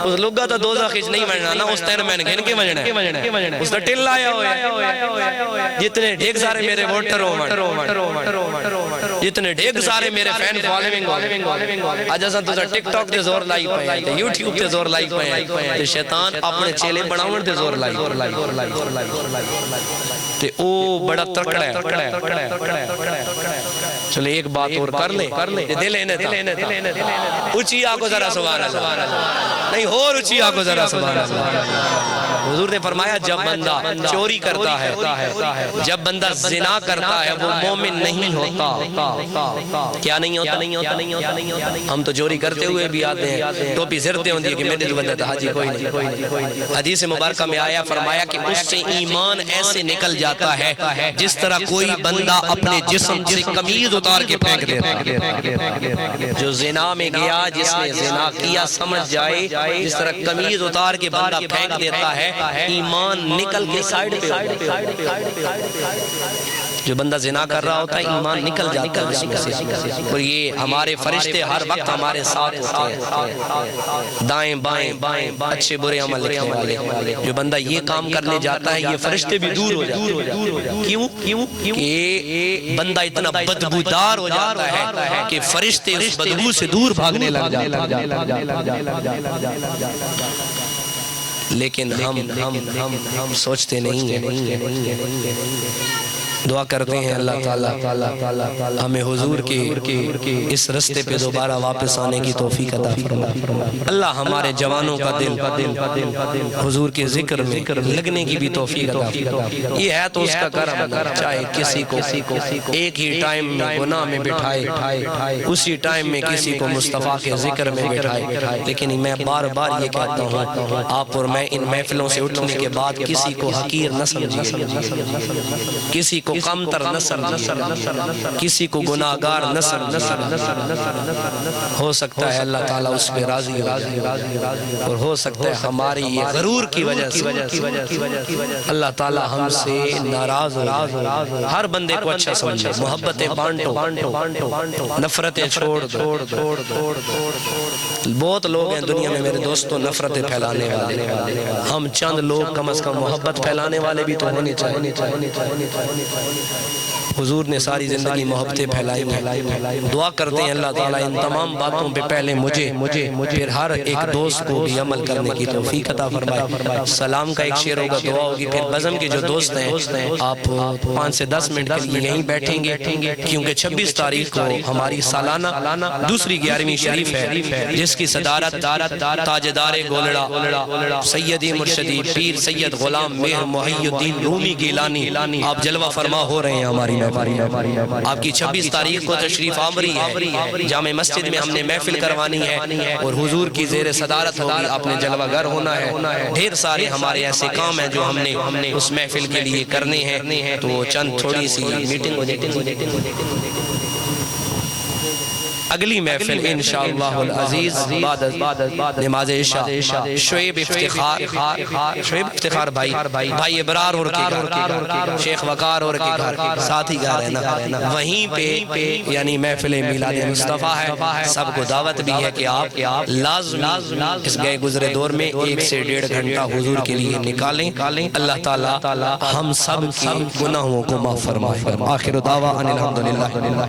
اس لوگا تا دوزہ خیچ نہیں بننا نا، اس تین میں گھن کے بجنے اس تا ٹل آیا ہوئے جتنے ڈھیک سارے میرے ووٹر جتنے ڈھیک سارے میرے فین فالوینگ آج ایسا تو ٹک ٹاک دے زور لائی پائے یوٹیوب دے زور لائی پائے تو شیطان اپنے چیلے بڑھاون دے زور لائی تے او بڑا ترکڑا ہے۔ چلے ایک بات اور کر لیں دل ہے اچھی آگو ذرا سبحان اللہ نہیں اور اچھی آگو ذرا سبحان اللہ۔ حضور نے فرمایا جب بندہ چوری کرتا ہے، جب بندہ زنا کرتا ہے، وہ مومن نہیں ہوتا۔ کیا نہیں ہوتا؟ ہم تو چوری کرتے ہوئے بھی آتے ہیں، ٹوپی زرتے ہوندی ہے کہ میرے جو بندہ تھا حاجی کوئی نہیں۔ حدیث مبارکہ میں آیا فرمایا کہ اس سے ایمان ایسے نکل جاتا ہے جس طرح کوئی بندہ اپنے جسم سے قمیض اتار کے پھینک دیتا۔ جو زنا میں گیا، جس نے زنا کیا سمجھ جائے، جس طرح قمیض اتار کے بندہ پھینک دیتا ہے، ایمان نکل کے سائیڈ پہ جو بندہ زنا کر رہا ہوتا ہے ایمان نکل جاتا ہے۔ اور یہ ہمارے فرشتے ہر وقت ہمارے ساتھ ہوتے ہیں، دائیں بائیں اچھے برے عمل لکھنے والے۔ جو بندہ یہ کام کرنے جاتا ہے یہ فرشتے بھی دور ہو جاتے ہیں۔ کیوں کہ بندہ اتنا بدبودار ہو جاتا ہے کہ فرشتے اس بدبو سے دور بھاگنے لگ جاتے ہیں۔ لیکن ہم سوچتے نہیں ہیں، دعا کرتے ہیں اللہ تعالیٰ ہمیں حضور کے اس رستے پہ دوبارہ واپس آنے کی توفیق عطا فرمائے۔ اللہ ہمارے جوانوں کا دل حضور کے ذکر میں لگنے کی بھی توفیق عطا فرمائے۔ یہ ہے تو اس کا کرم، چاہے کسی کو ایک ہی ٹائم میں گناہ میں بٹھائے، اسی ٹائم میں کسی کو مصطفیٰ کے ذکر میں بٹھائے۔ لیکن میں بار بار یہ کہتا ہوں، آپ اور میں ان محفلوں سے اٹھنے کے بعد کسی کو حقیر نہ سمجھیے، کسی کو کمتر نہ سمجھیے، کسی کو گناہگار نہ سمجھیے۔ ہو سکتا ہے اللہ تعالیٰ اس پہ راضی ہو جائے، اور ہو سکتا ہے ہماری یہ غرور کی وجہ سے اللہ تعالیٰ ہم سے ناراض ہو جائے۔ ہر بندے کو اچھا سمجھے، محبتیں بانٹو، نفرتیں چھوڑ دو۔ بہت لوگ ہیں دنیا میں میرے دوستوں نفرتیں پھیلانے والے، ہم چند لوگ کم از کم محبت پھیلانے والے بھی تو ہونے چاہیے۔ حضور نے ساری زندگی محبتیں پھیلائی ہیں۔ دعا کرتے ہیں اللہ تعالیٰ ان تمام باتوں پہ پہلے مجھے پھر ہر ایک دوست کو بھی عمل کرنے کی توفیق عطا فرمائے۔ سلام کا ایک شعر ہوگا، دعا ہوگی، پھر بزم کے جو دوست ہیں آپ 5 سے 10 منٹ کے لیے یہیں بیٹھیں گے، کیونکہ 26 تاریخ کو ہماری سالانہ دوسری 11ویں شریف ہے، جس کی صدارت تاجدار گولڑا سیدی مرشدی پیر سید غلام مہر محی الدین رومی گیلانی آپ جلوہ فرما ہو رہے ہیں ہماری محفل۔ آپ کی 26 تاریخ کو تشریف آوری ہے، جامع مسجد میں ہم نے محفل کروانی ہے اور حضور کی زیر صدارت ہوگی، آپ نے جلوہ گر ہونا ہے۔ ڈھیر سارے ہمارے ایسے کام ہیں جو ہم نے اس محفل کے لیے کرنے ہیں، تو چند تھوڑی سی میٹنگ ہو جائے۔ اگلی محفل انشاءاللہ العزیز بعد نماز عشاء شعیب افتخار بھائی ابرار اور کے گھر، شیخ وقار اور کے گھر ساتھ ہی گا رہے نا، وہیں پہ یعنی محفل میلاد مصطفیٰ ہے۔ سب کو دعوت بھی ہے کہ آپ لازم اس گئے گزرے دور میں 1 سے 1.5 گھنٹہ حضور کے لیے نکالیں۔ اللہ تعالیٰ ہم سب کی گناہوں کو معاف فرمائے۔ آخر دعویٰ ان الحمدللہ۔